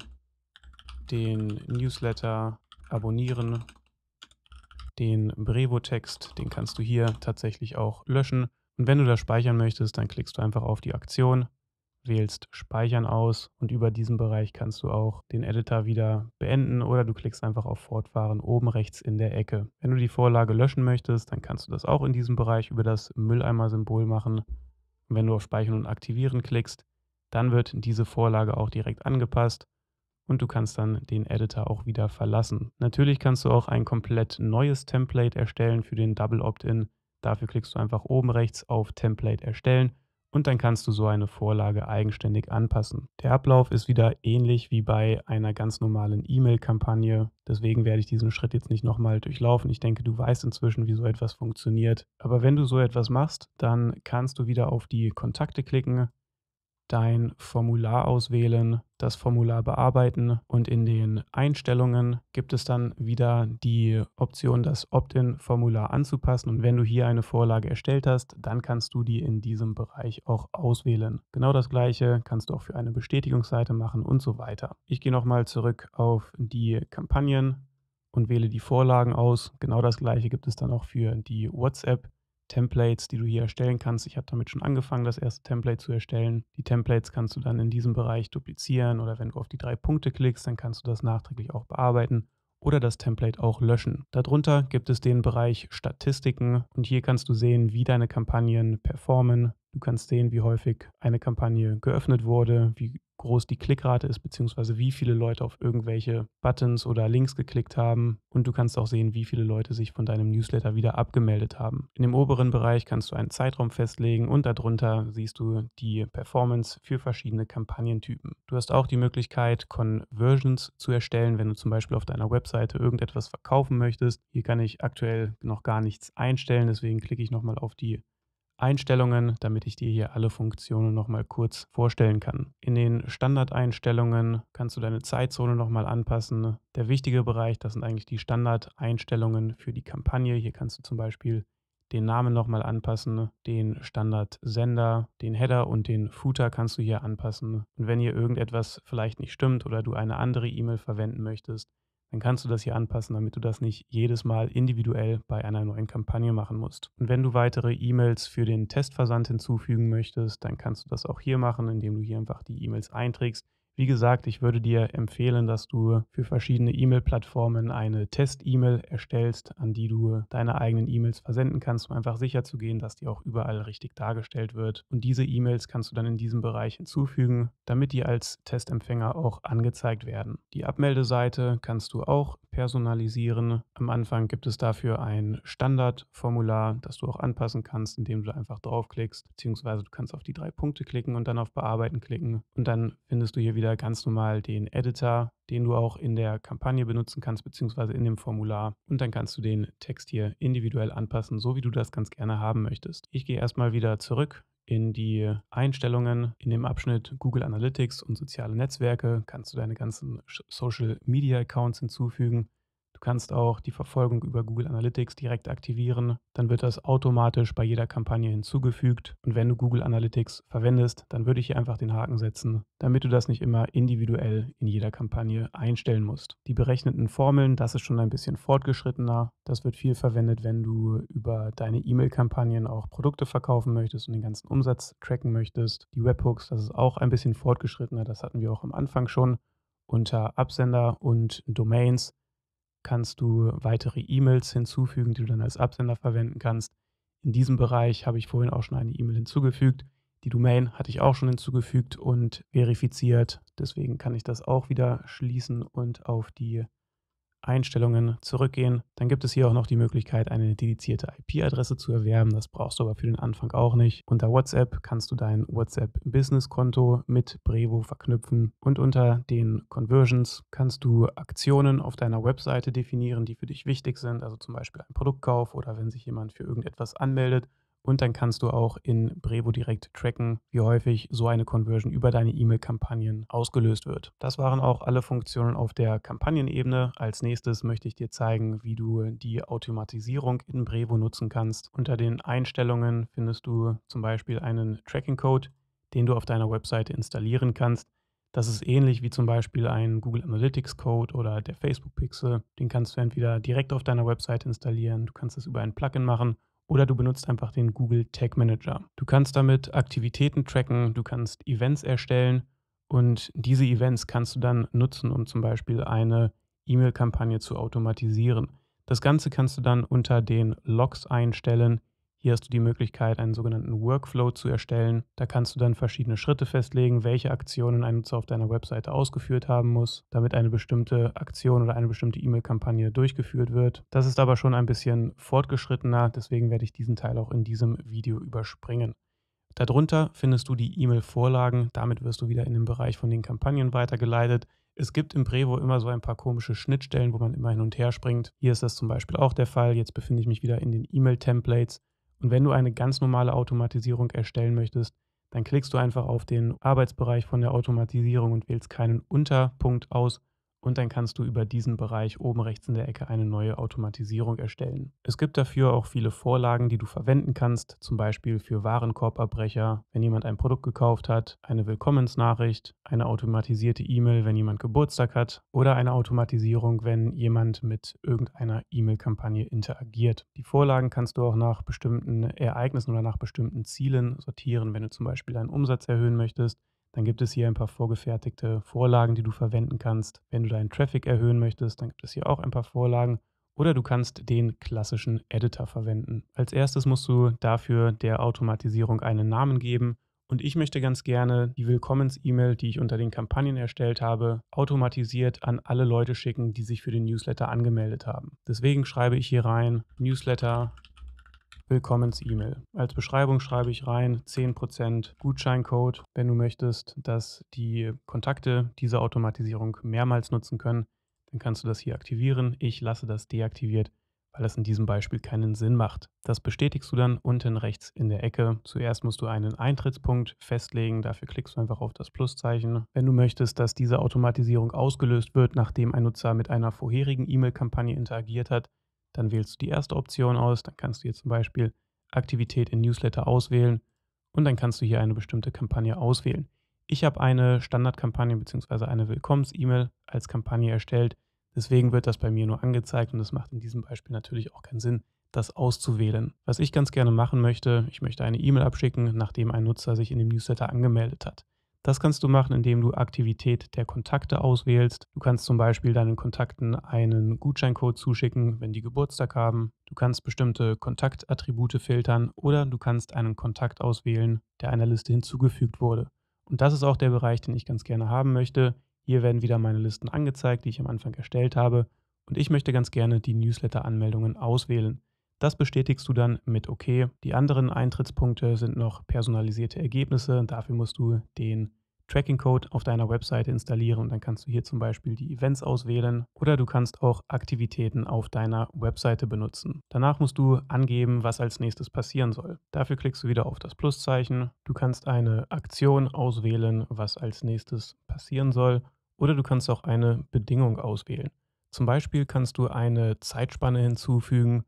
den Newsletter abonnieren. Den Brevo-Text, den kannst du hier tatsächlich auch löschen. Und wenn du das speichern möchtest, dann klickst du einfach auf die Aktion, wählst Speichern aus und über diesen Bereich kannst du auch den Editor wieder beenden oder du klickst einfach auf Fortfahren oben rechts in der Ecke. Wenn du die Vorlage löschen möchtest, dann kannst du das auch in diesem Bereich über das Mülleimer-Symbol machen. Und wenn du auf Speichern und Aktivieren klickst, dann wird diese Vorlage auch direkt angepasst und du kannst dann den Editor auch wieder verlassen. Natürlich kannst du auch ein komplett neues Template erstellen für den Double Opt-in. Dafür klickst du einfach oben rechts auf Template erstellen und dann kannst du so eine Vorlage eigenständig anpassen. Der Ablauf ist wieder ähnlich wie bei einer ganz normalen E-Mail-Kampagne. Deswegen werde ich diesen Schritt jetzt nicht nochmal durchlaufen. Ich denke, du weißt inzwischen, wie so etwas funktioniert. Aber wenn du so etwas machst, dann kannst du wieder auf die Kontakte klicken, dein Formular auswählen, das Formular bearbeiten und in den Einstellungen gibt es dann wieder die Option, das Opt-in-Formular anzupassen und wenn du hier eine Vorlage erstellt hast, dann kannst du die in diesem Bereich auch auswählen. Genau das gleiche kannst du auch für eine Bestätigungsseite machen und so weiter. Ich gehe nochmal zurück auf die Kampagnen und wähle die Vorlagen aus. Genau das gleiche gibt es dann auch für die WhatsApp Templates, die du hier erstellen kannst. Ich habe damit schon angefangen, das erste Template zu erstellen. Die Templates kannst du dann in diesem Bereich duplizieren oder wenn du auf die 3 Punkte klickst, dann kannst du das nachträglich auch bearbeiten oder das Template auch löschen. Darunter gibt es den Bereich Statistiken und hier kannst du sehen, wie deine Kampagnen performen. Du kannst sehen, wie häufig eine Kampagne geöffnet wurde, wie groß die Klickrate ist, beziehungsweise wie viele Leute auf irgendwelche Buttons oder Links geklickt haben. Und du kannst auch sehen, wie viele Leute sich von deinem Newsletter wieder abgemeldet haben. In dem oberen Bereich kannst du einen Zeitraum festlegen und darunter siehst du die Performance für verschiedene Kampagnentypen. Du hast auch die Möglichkeit, Conversions zu erstellen, wenn du zum Beispiel auf deiner Webseite irgendetwas verkaufen möchtest. Hier kann ich aktuell noch gar nichts einstellen, deswegen klicke ich nochmal auf die Einstellungen, damit ich dir hier alle Funktionen nochmal kurz vorstellen kann. In den Standardeinstellungen kannst du deine Zeitzone nochmal anpassen. Der wichtige Bereich, das sind eigentlich die Standardeinstellungen für die Kampagne. Hier kannst du zum Beispiel den Namen nochmal anpassen, den Standardsender, den Header und den Footer kannst du hier anpassen. Und wenn hier irgendetwas vielleicht nicht stimmt oder du eine andere E-Mail verwenden möchtest, dann kannst du das hier anpassen, damit du das nicht jedes Mal individuell bei einer neuen Kampagne machen musst. Und wenn du weitere E-Mails für den Testversand hinzufügen möchtest, dann kannst du das auch hier machen, indem du hier einfach die E-Mails einträgst. Wie gesagt, ich würde dir empfehlen, dass du für verschiedene E-Mail-Plattformen eine Test-E-Mail erstellst, an die du deine eigenen E-Mails versenden kannst, um einfach sicherzugehen, dass die auch überall richtig dargestellt wird. Und diese E-Mails kannst du dann in diesem Bereich hinzufügen, damit die als Testempfänger auch angezeigt werden. Die Abmeldeseite kannst du auch personalisieren. Am Anfang gibt es dafür ein Standardformular, das du auch anpassen kannst, indem du einfach draufklickst, beziehungsweise du kannst auf die 3 Punkte klicken und dann auf Bearbeiten klicken. Und dann findest du hier wieder ganz normal den Editor, den du auch in der Kampagne benutzen kannst, beziehungsweise in dem Formular. Und dann kannst du den Text hier individuell anpassen, so wie du das ganz gerne haben möchtest. Ich gehe erstmal wieder zurück in die Einstellungen. In dem Abschnitt Google Analytics und soziale Netzwerke kannst du deine ganzen Social Media Accounts hinzufügen. Du kannst auch die Verfolgung über Google Analytics direkt aktivieren. Dann wird das automatisch bei jeder Kampagne hinzugefügt. Und wenn du Google Analytics verwendest, dann würde ich hier einfach den Haken setzen, damit du das nicht immer individuell in jeder Kampagne einstellen musst. Die berechneten Formeln, das ist schon ein bisschen fortgeschrittener. Das wird viel verwendet, wenn du über deine E-Mail-Kampagnen auch Produkte verkaufen möchtest und den ganzen Umsatz tracken möchtest. Die Webhooks, das ist auch ein bisschen fortgeschrittener. Das hatten wir auch am Anfang schon. Unter Absender und Domains kannst du weitere E-Mails hinzufügen, die du dann als Absender verwenden kannst. In diesem Bereich habe ich vorhin auch schon eine E-Mail hinzugefügt. Die Domain hatte ich auch schon hinzugefügt und verifiziert. Deswegen kann ich das auch wieder schließen und auf die Einstellungen zurückgehen. Dann gibt es hier auch noch die Möglichkeit, eine dedizierte IP-Adresse zu erwerben. Das brauchst du aber für den Anfang auch nicht. Unter WhatsApp kannst du dein WhatsApp-Business-Konto mit Brevo verknüpfen. Und unter den Conversions kannst du Aktionen auf deiner Webseite definieren, die für dich wichtig sind. Also zum Beispiel ein Produktkauf oder wenn sich jemand für irgendetwas anmeldet. Und dann kannst du auch in Brevo direkt tracken, wie häufig so eine Conversion über deine E-Mail-Kampagnen ausgelöst wird. Das waren auch alle Funktionen auf der Kampagnenebene. Als nächstes möchte ich dir zeigen, wie du die Automatisierung in Brevo nutzen kannst. Unter den Einstellungen findest du zum Beispiel einen Tracking-Code, den du auf deiner Webseite installieren kannst. Das ist ähnlich wie zum Beispiel ein Google Analytics Code oder der Facebook Pixel. Den kannst du entweder direkt auf deiner Webseite installieren, du kannst es über ein Plugin machen oder du benutzt einfach den Google Tag Manager. Du kannst damit Aktivitäten tracken, du kannst Events erstellen und diese Events kannst du dann nutzen, um zum Beispiel eine E-Mail-Kampagne zu automatisieren. Das Ganze kannst du dann unter den Logs einstellen. Hier hast du die Möglichkeit, einen sogenannten Workflow zu erstellen. Da kannst du dann verschiedene Schritte festlegen, welche Aktionen ein Nutzer auf deiner Webseite ausgeführt haben muss, damit eine bestimmte Aktion oder eine bestimmte E-Mail-Kampagne durchgeführt wird. Das ist aber schon ein bisschen fortgeschrittener, deswegen werde ich diesen Teil auch in diesem Video überspringen. Darunter findest du die E-Mail-Vorlagen. Damit wirst du wieder in den Bereich von den Kampagnen weitergeleitet. Es gibt im Brevo immer so ein paar komische Schnittstellen, wo man immer hin und her springt. Hier ist das zum Beispiel auch der Fall. Jetzt befinde ich mich wieder in den E-Mail-Templates. Und wenn du eine ganz normale Automatisierung erstellen möchtest, dann klickst du einfach auf den Arbeitsbereich von der Automatisierung und wählst keinen Unterpunkt aus. Und dann kannst du über diesen Bereich oben rechts in der Ecke eine neue Automatisierung erstellen. Es gibt dafür auch viele Vorlagen, die du verwenden kannst, zum Beispiel für Warenkorbabbrecher, wenn jemand ein Produkt gekauft hat, eine Willkommensnachricht, eine automatisierte E-Mail, wenn jemand Geburtstag hat oder eine Automatisierung, wenn jemand mit irgendeiner E-Mail-Kampagne interagiert. Die Vorlagen kannst du auch nach bestimmten Ereignissen oder nach bestimmten Zielen sortieren, wenn du zum Beispiel deinen Umsatz erhöhen möchtest. Dann gibt es hier ein paar vorgefertigte Vorlagen, die du verwenden kannst. Wenn du deinen Traffic erhöhen möchtest, dann gibt es hier auch ein paar Vorlagen. Oder du kannst den klassischen Editor verwenden. Als erstes musst du dafür der Automatisierung einen Namen geben. Und ich möchte ganz gerne die Willkommens-E-Mail, die ich unter den Kampagnen erstellt habe, automatisiert an alle Leute schicken, die sich für den Newsletter angemeldet haben. Deswegen schreibe ich hier rein Newsletter Willkommens-E-Mail. Als Beschreibung schreibe ich rein 10% Gutscheincode. Wenn du möchtest, dass die Kontakte diese Automatisierung mehrmals nutzen können, dann kannst du das hier aktivieren. Ich lasse das deaktiviert, weil es in diesem Beispiel keinen Sinn macht. Das bestätigst du dann unten rechts in der Ecke. Zuerst musst du einen Eintrittspunkt festlegen. Dafür klickst du einfach auf das Pluszeichen. Wenn du möchtest, dass diese Automatisierung ausgelöst wird, nachdem ein Nutzer mit einer vorherigen E-Mail-Kampagne interagiert hat, dann wählst du die erste Option aus. Dann kannst du hier zum Beispiel Aktivität in Newsletter auswählen und dann kannst du hier eine bestimmte Kampagne auswählen. Ich habe eine Standardkampagne bzw. eine Willkommens-E-Mail als Kampagne erstellt. Deswegen wird das bei mir nur angezeigt und es macht in diesem Beispiel natürlich auch keinen Sinn, das auszuwählen. Was ich ganz gerne machen möchte, ich möchte eine E-Mail abschicken, nachdem ein Nutzer sich in dem Newsletter angemeldet hat. Das kannst du machen, indem du Aktivität der Kontakte auswählst. Du kannst zum Beispiel deinen Kontakten einen Gutscheincode zuschicken, wenn die Geburtstag haben. Du kannst bestimmte Kontaktattribute filtern oder du kannst einen Kontakt auswählen, der einer Liste hinzugefügt wurde. Und das ist auch der Bereich, den ich ganz gerne haben möchte. Hier werden wieder meine Listen angezeigt, die ich am Anfang erstellt habe. Und ich möchte ganz gerne die Newsletter-Anmeldungen auswählen. Das bestätigst du dann mit OK. Die anderen Eintrittspunkte sind noch personalisierte Ergebnisse. Dafür musst du den Tracking-Code auf deiner Webseite installieren und dann kannst du hier zum Beispiel die Events auswählen oder du kannst auch Aktivitäten auf deiner Webseite benutzen. Danach musst du angeben, was als nächstes passieren soll. Dafür klickst du wieder auf das Pluszeichen. Du kannst eine Aktion auswählen, was als nächstes passieren soll oder du kannst auch eine Bedingung auswählen. Zum Beispiel kannst du eine Zeitspanne hinzufügen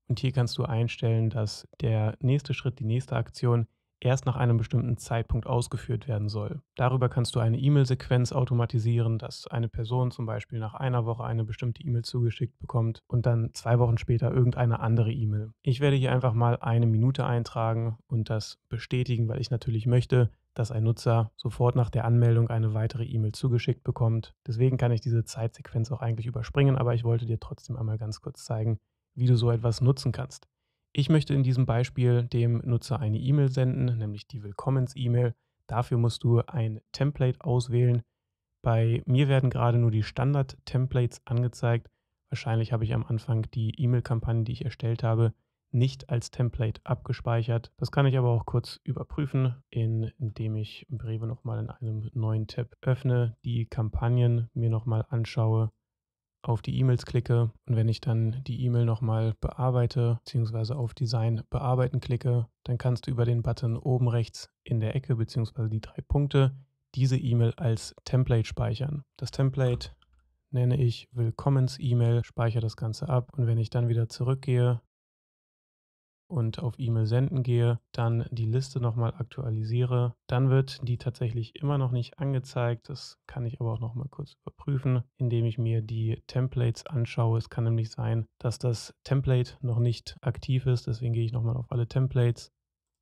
und hier kannst du einstellen, dass der nächste Schritt, die nächste Aktion erst nach einem bestimmten Zeitpunkt ausgeführt werden soll. Darüber kannst du eine E-Mail-Sequenz automatisieren, dass eine Person zum Beispiel nach einer Woche eine bestimmte E-Mail zugeschickt bekommt und dann 2 Wochen später irgendeine andere E-Mail. Ich werde hier einfach mal 1 Minute eintragen und das bestätigen, weil ich natürlich möchte, dass ein Nutzer sofort nach der Anmeldung eine weitere E-Mail zugeschickt bekommt. Deswegen kann ich diese Zeitsequenz auch eigentlich überspringen, aber ich wollte dir trotzdem einmal ganz kurz zeigen, wie du so etwas nutzen kannst. Ich möchte in diesem Beispiel dem Nutzer eine E-Mail senden, nämlich die Willkommens-E-Mail. Dafür musst du ein Template auswählen. Bei mir werden gerade nur die Standard-Templates angezeigt. Wahrscheinlich habe ich am Anfang die E-Mail-Kampagne, die ich erstellt habe, nicht als Template abgespeichert. Das kann ich aber auch kurz überprüfen, indem ich Brevo nochmal in einem neuen Tab öffne, die Kampagnen mir nochmal anschaue, auf die E-Mails klicke und wenn ich dann die E-Mail nochmal bearbeite bzw. auf Design bearbeiten klicke, dann kannst du über den Button oben rechts in der Ecke bzw. die 3 Punkte diese E-Mail als Template speichern. Das Template nenne ich Willkommens-E-Mail, speichere das Ganze ab und wenn ich dann wieder zurückgehe und auf E-Mail senden gehe, dann die Liste nochmal aktualisiere, dann wird die tatsächlich immer noch nicht angezeigt. Das kann ich aber auch nochmal kurz überprüfen, indem ich mir die Templates anschaue. Es kann nämlich sein, dass das Template noch nicht aktiv ist. Deswegen gehe ich nochmal auf alle Templates,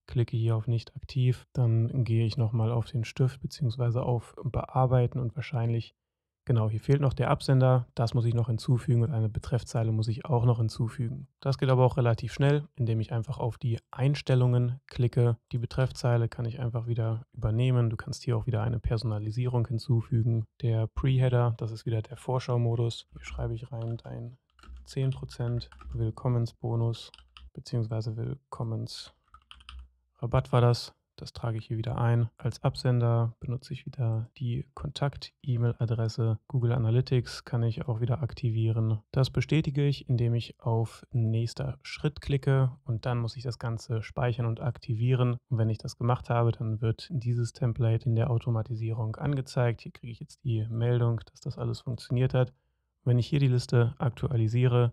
klicke hier auf nicht aktiv, dann gehe ich nochmal auf den Stift bzw. auf Bearbeiten und wahrscheinlich, genau, hier fehlt noch der Absender, das muss ich noch hinzufügen und eine Betreffzeile muss ich auch noch hinzufügen. Das geht aber auch relativ schnell, indem ich einfach auf die Einstellungen klicke. Die Betreffzeile kann ich einfach wieder übernehmen. Du kannst hier auch wieder eine Personalisierung hinzufügen. Der Pre-Header, das ist wieder der Vorschau-Modus. Hier schreibe ich rein dein 10% Willkommensbonus bzw. Willkommensrabatt war das. Das trage ich hier wieder ein. Als Absender benutze ich wieder die Kontakt-E-Mail-Adresse. Google Analytics kann ich auch wieder aktivieren. Das bestätige ich, indem ich auf nächster Schritt klicke und dann muss ich das Ganze speichern und aktivieren. Und wenn ich das gemacht habe, dann wird dieses Template in der Automatisierung angezeigt. Hier kriege ich jetzt die Meldung, dass das alles funktioniert hat. Wenn ich hier die Liste aktualisiere,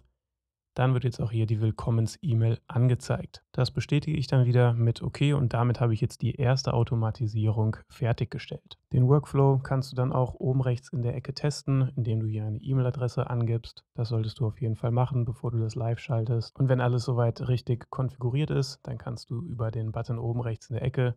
dann wird jetzt auch hier die Willkommens-E-Mail angezeigt. Das bestätige ich dann wieder mit OK und damit habe ich jetzt die erste Automatisierung fertiggestellt. Den Workflow kannst du dann auch oben rechts in der Ecke testen, indem du hier eine E-Mail-Adresse angibst. Das solltest du auf jeden Fall machen, bevor du das live schaltest. Und wenn alles soweit richtig konfiguriert ist, dann kannst du über den Button oben rechts in der Ecke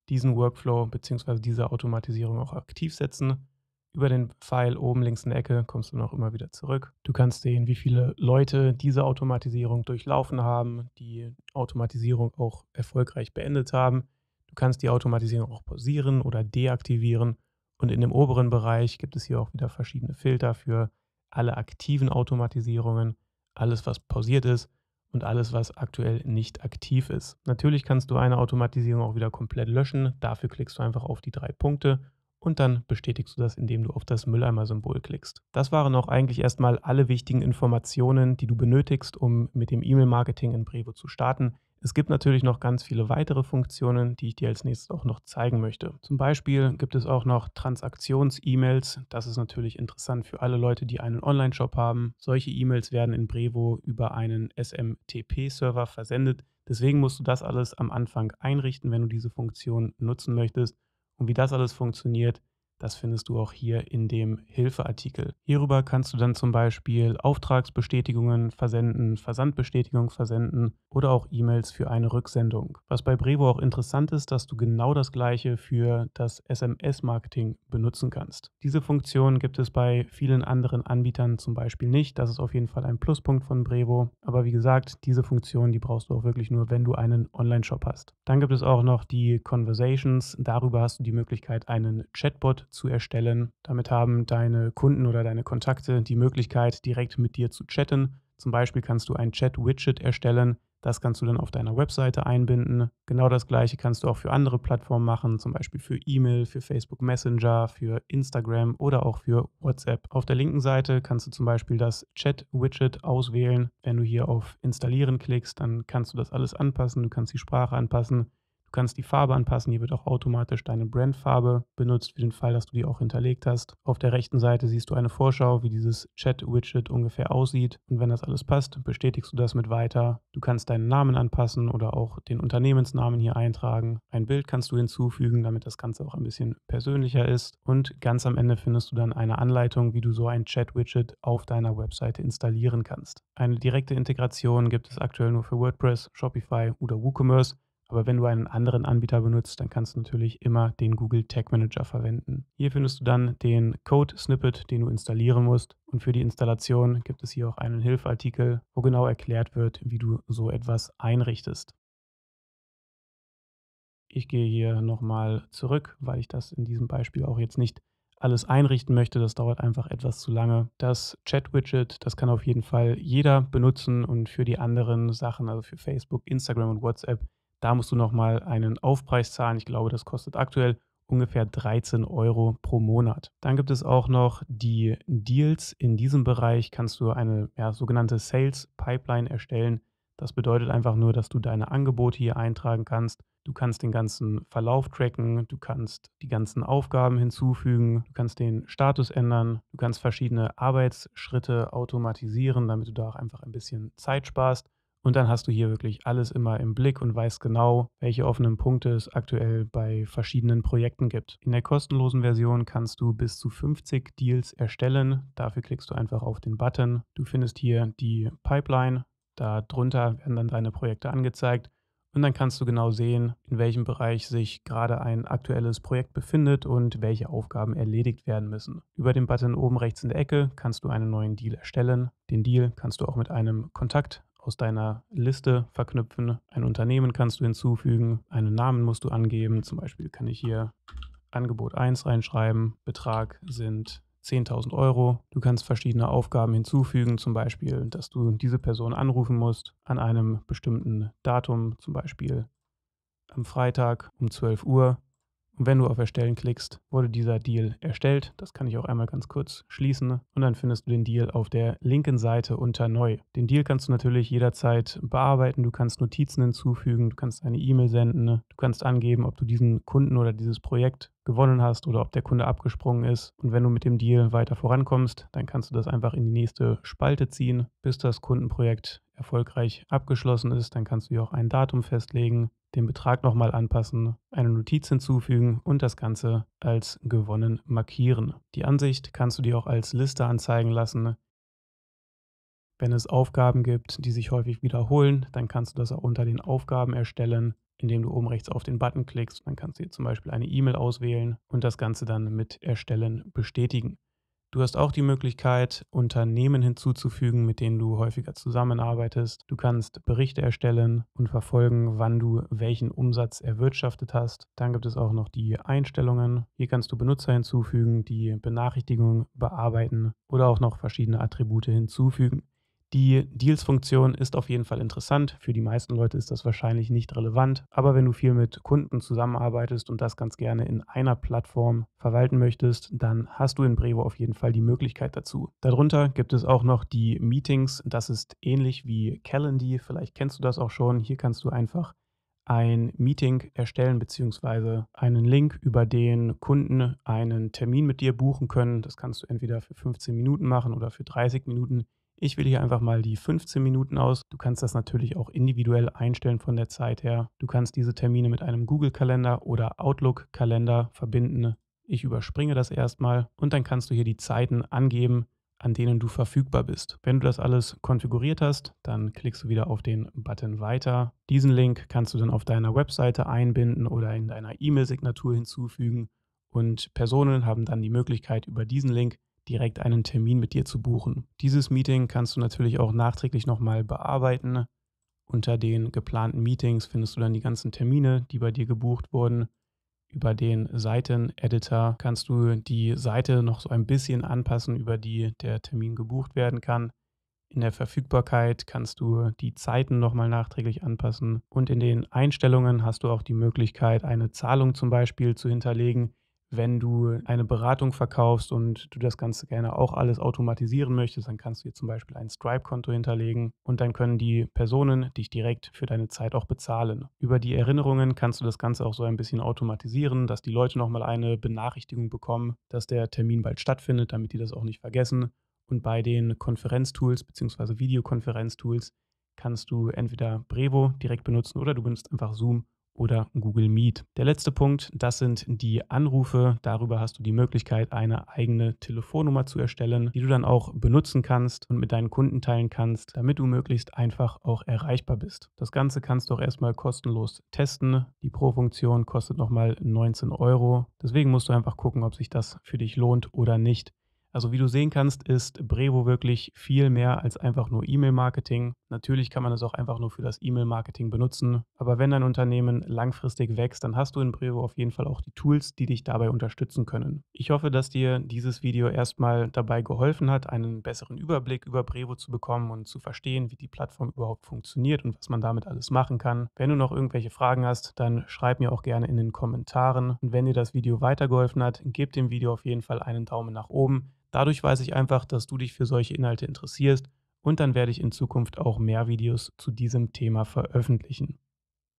diesen Workflow bzw. diese Automatisierung auch aktiv setzen. Über den Pfeil oben links in der Ecke kommst du noch immer wieder zurück. Du kannst sehen, wie viele Leute diese Automatisierung durchlaufen haben, die Automatisierung auch erfolgreich beendet haben. Du kannst die Automatisierung auch pausieren oder deaktivieren. Und in dem oberen Bereich gibt es hier auch wieder verschiedene Filter für alle aktiven Automatisierungen, alles, was pausiert ist und alles, was aktuell nicht aktiv ist. Natürlich kannst du eine Automatisierung auch wieder komplett löschen. Dafür klickst du einfach auf die 3 Punkte und dann bestätigst du das, indem du auf das Mülleimer-Symbol klickst. Das waren auch eigentlich erstmal alle wichtigen Informationen, die du benötigst, um mit dem E-Mail-Marketing in Brevo zu starten. Es gibt natürlich noch ganz viele weitere Funktionen, die ich dir als nächstes auch noch zeigen möchte. Zum Beispiel gibt es auch noch Transaktions-E-Mails. Das ist natürlich interessant für alle Leute, die einen Online-Shop haben. Solche E-Mails werden in Brevo über einen SMTP-Server versendet. Deswegen musst du das alles am Anfang einrichten, wenn du diese Funktion nutzen möchtest. Und wie das alles funktioniert, das findest du auch hier in dem Hilfeartikel. Hierüber kannst du dann zum Beispiel Auftragsbestätigungen versenden, Versandbestätigungen versenden oder auch E-Mails für eine Rücksendung. Was bei Brevo auch interessant ist, dass du genau das gleiche für das SMS-Marketing benutzen kannst. Diese Funktion gibt es bei vielen anderen Anbietern zum Beispiel nicht. Das ist auf jeden Fall ein Pluspunkt von Brevo. Aber wie gesagt, diese Funktion, die brauchst du auch wirklich nur, wenn du einen Online-Shop hast. Dann gibt es auch noch die Conversations. Darüber hast du die Möglichkeit, einen Chatbot zu erstellen. Damit haben deine Kunden oder deine Kontakte die Möglichkeit, direkt mit dir zu chatten. Zum Beispiel kannst du ein Chat-Widget erstellen. Das kannst du dann auf deiner Webseite einbinden. Genau das gleiche kannst du auch für andere Plattformen machen, zum Beispiel für E-Mail, für Facebook Messenger, für Instagram oder auch für WhatsApp. Auf der linken Seite kannst du zum Beispiel das Chat-Widget auswählen. Wenn du hier auf Installieren klickst, dann kannst du das alles anpassen. Du kannst die Sprache anpassen. Du kannst die Farbe anpassen. Hier wird auch automatisch deine Brandfarbe benutzt, für den Fall, dass du die auch hinterlegt hast. Auf der rechten Seite siehst du eine Vorschau, wie dieses Chat-Widget ungefähr aussieht. Und wenn das alles passt, bestätigst du das mit weiter. Du kannst deinen Namen anpassen oder auch den Unternehmensnamen hier eintragen. Ein Bild kannst du hinzufügen, damit das Ganze auch ein bisschen persönlicher ist. Und ganz am Ende findest du dann eine Anleitung, wie du so ein Chat-Widget auf deiner Webseite installieren kannst. Eine direkte Integration gibt es aktuell nur für WordPress, Shopify oder WooCommerce. Aber wenn du einen anderen Anbieter benutzt, dann kannst du natürlich immer den Google Tag Manager verwenden. Hier findest du dann den Code-Snippet, den du installieren musst. Und für die Installation gibt es hier auch einen Hilfeartikel, wo genau erklärt wird, wie du so etwas einrichtest. Ich gehe hier nochmal zurück, weil ich das in diesem Beispiel auch jetzt nicht alles einrichten möchte. Das dauert einfach etwas zu lange. Das Chat-Widget, das kann auf jeden Fall jeder benutzen und für die anderen Sachen, also für Facebook, Instagram und WhatsApp, da musst du nochmal einen Aufpreis zahlen. Ich glaube, das kostet aktuell ungefähr 13 Euro pro Monat. Dann gibt es auch noch die Deals. In diesem Bereich kannst du eine sogenannte Sales Pipeline erstellen. Das bedeutet einfach nur, dass du deine Angebote hier eintragen kannst. Du kannst den ganzen Verlauf tracken, du kannst die ganzen Aufgaben hinzufügen, du kannst den Status ändern, du kannst verschiedene Arbeitsschritte automatisieren, damit du da auch einfach ein bisschen Zeit sparst. Und dann hast du hier wirklich alles immer im Blick und weißt genau, welche offenen Punkte es aktuell bei verschiedenen Projekten gibt. In der kostenlosen Version kannst du bis zu 50 Deals erstellen. Dafür klickst du einfach auf den Button. Du findest hier die Pipeline. Darunter werden dann deine Projekte angezeigt. Und dann kannst du genau sehen, in welchem Bereich sich gerade ein aktuelles Projekt befindet und welche Aufgaben erledigt werden müssen. Über den Button oben rechts in der Ecke kannst du einen neuen Deal erstellen. Den Deal kannst du auch mit einem Kontakt aus deiner Liste verknüpfen. Ein Unternehmen kannst du hinzufügen, einen Namen musst du angeben. Zum Beispiel kann ich hier Angebot 1 reinschreiben. Betrag sind 10.000 Euro. Du kannst verschiedene Aufgaben hinzufügen, zum Beispiel, dass du diese Person anrufen musst an einem bestimmten Datum, zum Beispiel am Freitag um 12 Uhr. Und wenn du auf Erstellen klickst, wurde dieser Deal erstellt. Das kann ich auch einmal ganz kurz schließen. Und dann findest du den Deal auf der linken Seite unter Neu. Den Deal kannst du natürlich jederzeit bearbeiten. Du kannst Notizen hinzufügen, du kannst eine E-Mail senden, du kannst angeben, ob du diesen Kunden oder dieses Projekt gewonnen hast oder ob der Kunde abgesprungen ist. Und wenn du mit dem Deal weiter vorankommst, dann kannst du das einfach in die nächste Spalte ziehen, bis das Kundenprojekt erfolgreich abgeschlossen ist. Dann kannst du hier auch ein Datum festlegen, den Betrag nochmal anpassen, eine Notiz hinzufügen und das Ganze als gewonnen markieren. Die Ansicht kannst du dir auch als Liste anzeigen lassen. Wenn es Aufgaben gibt, die sich häufig wiederholen, dann kannst du das auch unter den Aufgaben erstellen. indem du oben rechts auf den Button klickst. Dann kannst du hier zum Beispiel eine E-Mail auswählen und das Ganze dann mit Erstellen bestätigen. Du hast auch die Möglichkeit, Unternehmen hinzuzufügen, mit denen du häufiger zusammenarbeitest. Du kannst Berichte erstellen und verfolgen, wann du welchen Umsatz erwirtschaftet hast. Dann gibt es auch noch die Einstellungen. Hier kannst du Benutzer hinzufügen, die Benachrichtigungen bearbeiten oder auch noch verschiedene Attribute hinzufügen. Die Deals-Funktion ist auf jeden Fall interessant. Für die meisten Leute ist das wahrscheinlich nicht relevant. Aber wenn du viel mit Kunden zusammenarbeitest und das ganz gerne in einer Plattform verwalten möchtest, dann hast du in Brevo auf jeden Fall die Möglichkeit dazu. Darunter gibt es auch noch die Meetings. Das ist ähnlich wie Calendly. Vielleicht kennst du das auch schon. Hier kannst du einfach ein Meeting erstellen beziehungsweise einen Link, über den Kunden einen Termin mit dir buchen können. Das kannst du entweder für 15 Minuten machen oder für 30 Minuten. Ich wähle hier einfach mal die 15 Minuten aus. Du kannst das natürlich auch individuell einstellen von der Zeit her. Du kannst diese Termine mit einem Google-Kalender oder Outlook-Kalender verbinden. Ich überspringe das erstmal und dann kannst du hier die Zeiten angeben, an denen du verfügbar bist. Wenn du das alles konfiguriert hast, dann klickst du wieder auf den Button Weiter. Diesen Link kannst du dann auf deiner Webseite einbinden oder in deiner E-Mail-Signatur hinzufügen und Personen haben dann die Möglichkeit, über diesen Link direkt einen Termin mit dir zu buchen. Dieses Meeting kannst du natürlich auch nachträglich nochmal bearbeiten. Unter den geplanten Meetings findest du dann die ganzen Termine, die bei dir gebucht wurden. Über den Seiteneditor kannst du die Seite noch so ein bisschen anpassen, über die der Termin gebucht werden kann. In der Verfügbarkeit kannst du die Zeiten nochmal nachträglich anpassen. Und in den Einstellungen hast du auch die Möglichkeit, eine Zahlung zum Beispiel zu hinterlegen, wenn du eine Beratung verkaufst und du das Ganze gerne auch alles automatisieren möchtest, dann kannst du hier zum Beispiel ein Stripe-Konto hinterlegen und dann können die Personen dich direkt für deine Zeit auch bezahlen. Über die Erinnerungen kannst du das Ganze auch so ein bisschen automatisieren, dass die Leute nochmal eine Benachrichtigung bekommen, dass der Termin bald stattfindet, damit die das auch nicht vergessen. Und bei den Konferenztools bzw. Videokonferenztools kannst du entweder Brevo direkt benutzen oder du benutzt einfach Zoom oder Google Meet. Der letzte Punkt, das sind die Anrufe. Darüber hast du die Möglichkeit, eine eigene Telefonnummer zu erstellen, die du dann auch benutzen kannst und mit deinen Kunden teilen kannst, damit du möglichst einfach auch erreichbar bist. Das Ganze kannst du auch erstmal kostenlos testen. Die Pro-Funktion kostet nochmal 19 Euro. Deswegen musst du einfach gucken, ob sich das für dich lohnt oder nicht. Also wie du sehen kannst, ist Brevo wirklich viel mehr als einfach nur E-Mail-Marketing. Natürlich kann man es auch einfach nur für das E-Mail-Marketing benutzen. Aber wenn dein Unternehmen langfristig wächst, dann hast du in Brevo auf jeden Fall auch die Tools, die dich dabei unterstützen können. Ich hoffe, dass dir dieses Video erstmal dabei geholfen hat, einen besseren Überblick über Brevo zu bekommen und zu verstehen, wie die Plattform überhaupt funktioniert und was man damit alles machen kann. Wenn du noch irgendwelche Fragen hast, dann schreib mir auch gerne in den Kommentaren. Und wenn dir das Video weitergeholfen hat, gib dem Video auf jeden Fall einen Daumen nach oben. Dadurch weiß ich einfach, dass du dich für solche Inhalte interessierst und dann werde ich in Zukunft auch mehr Videos zu diesem Thema veröffentlichen.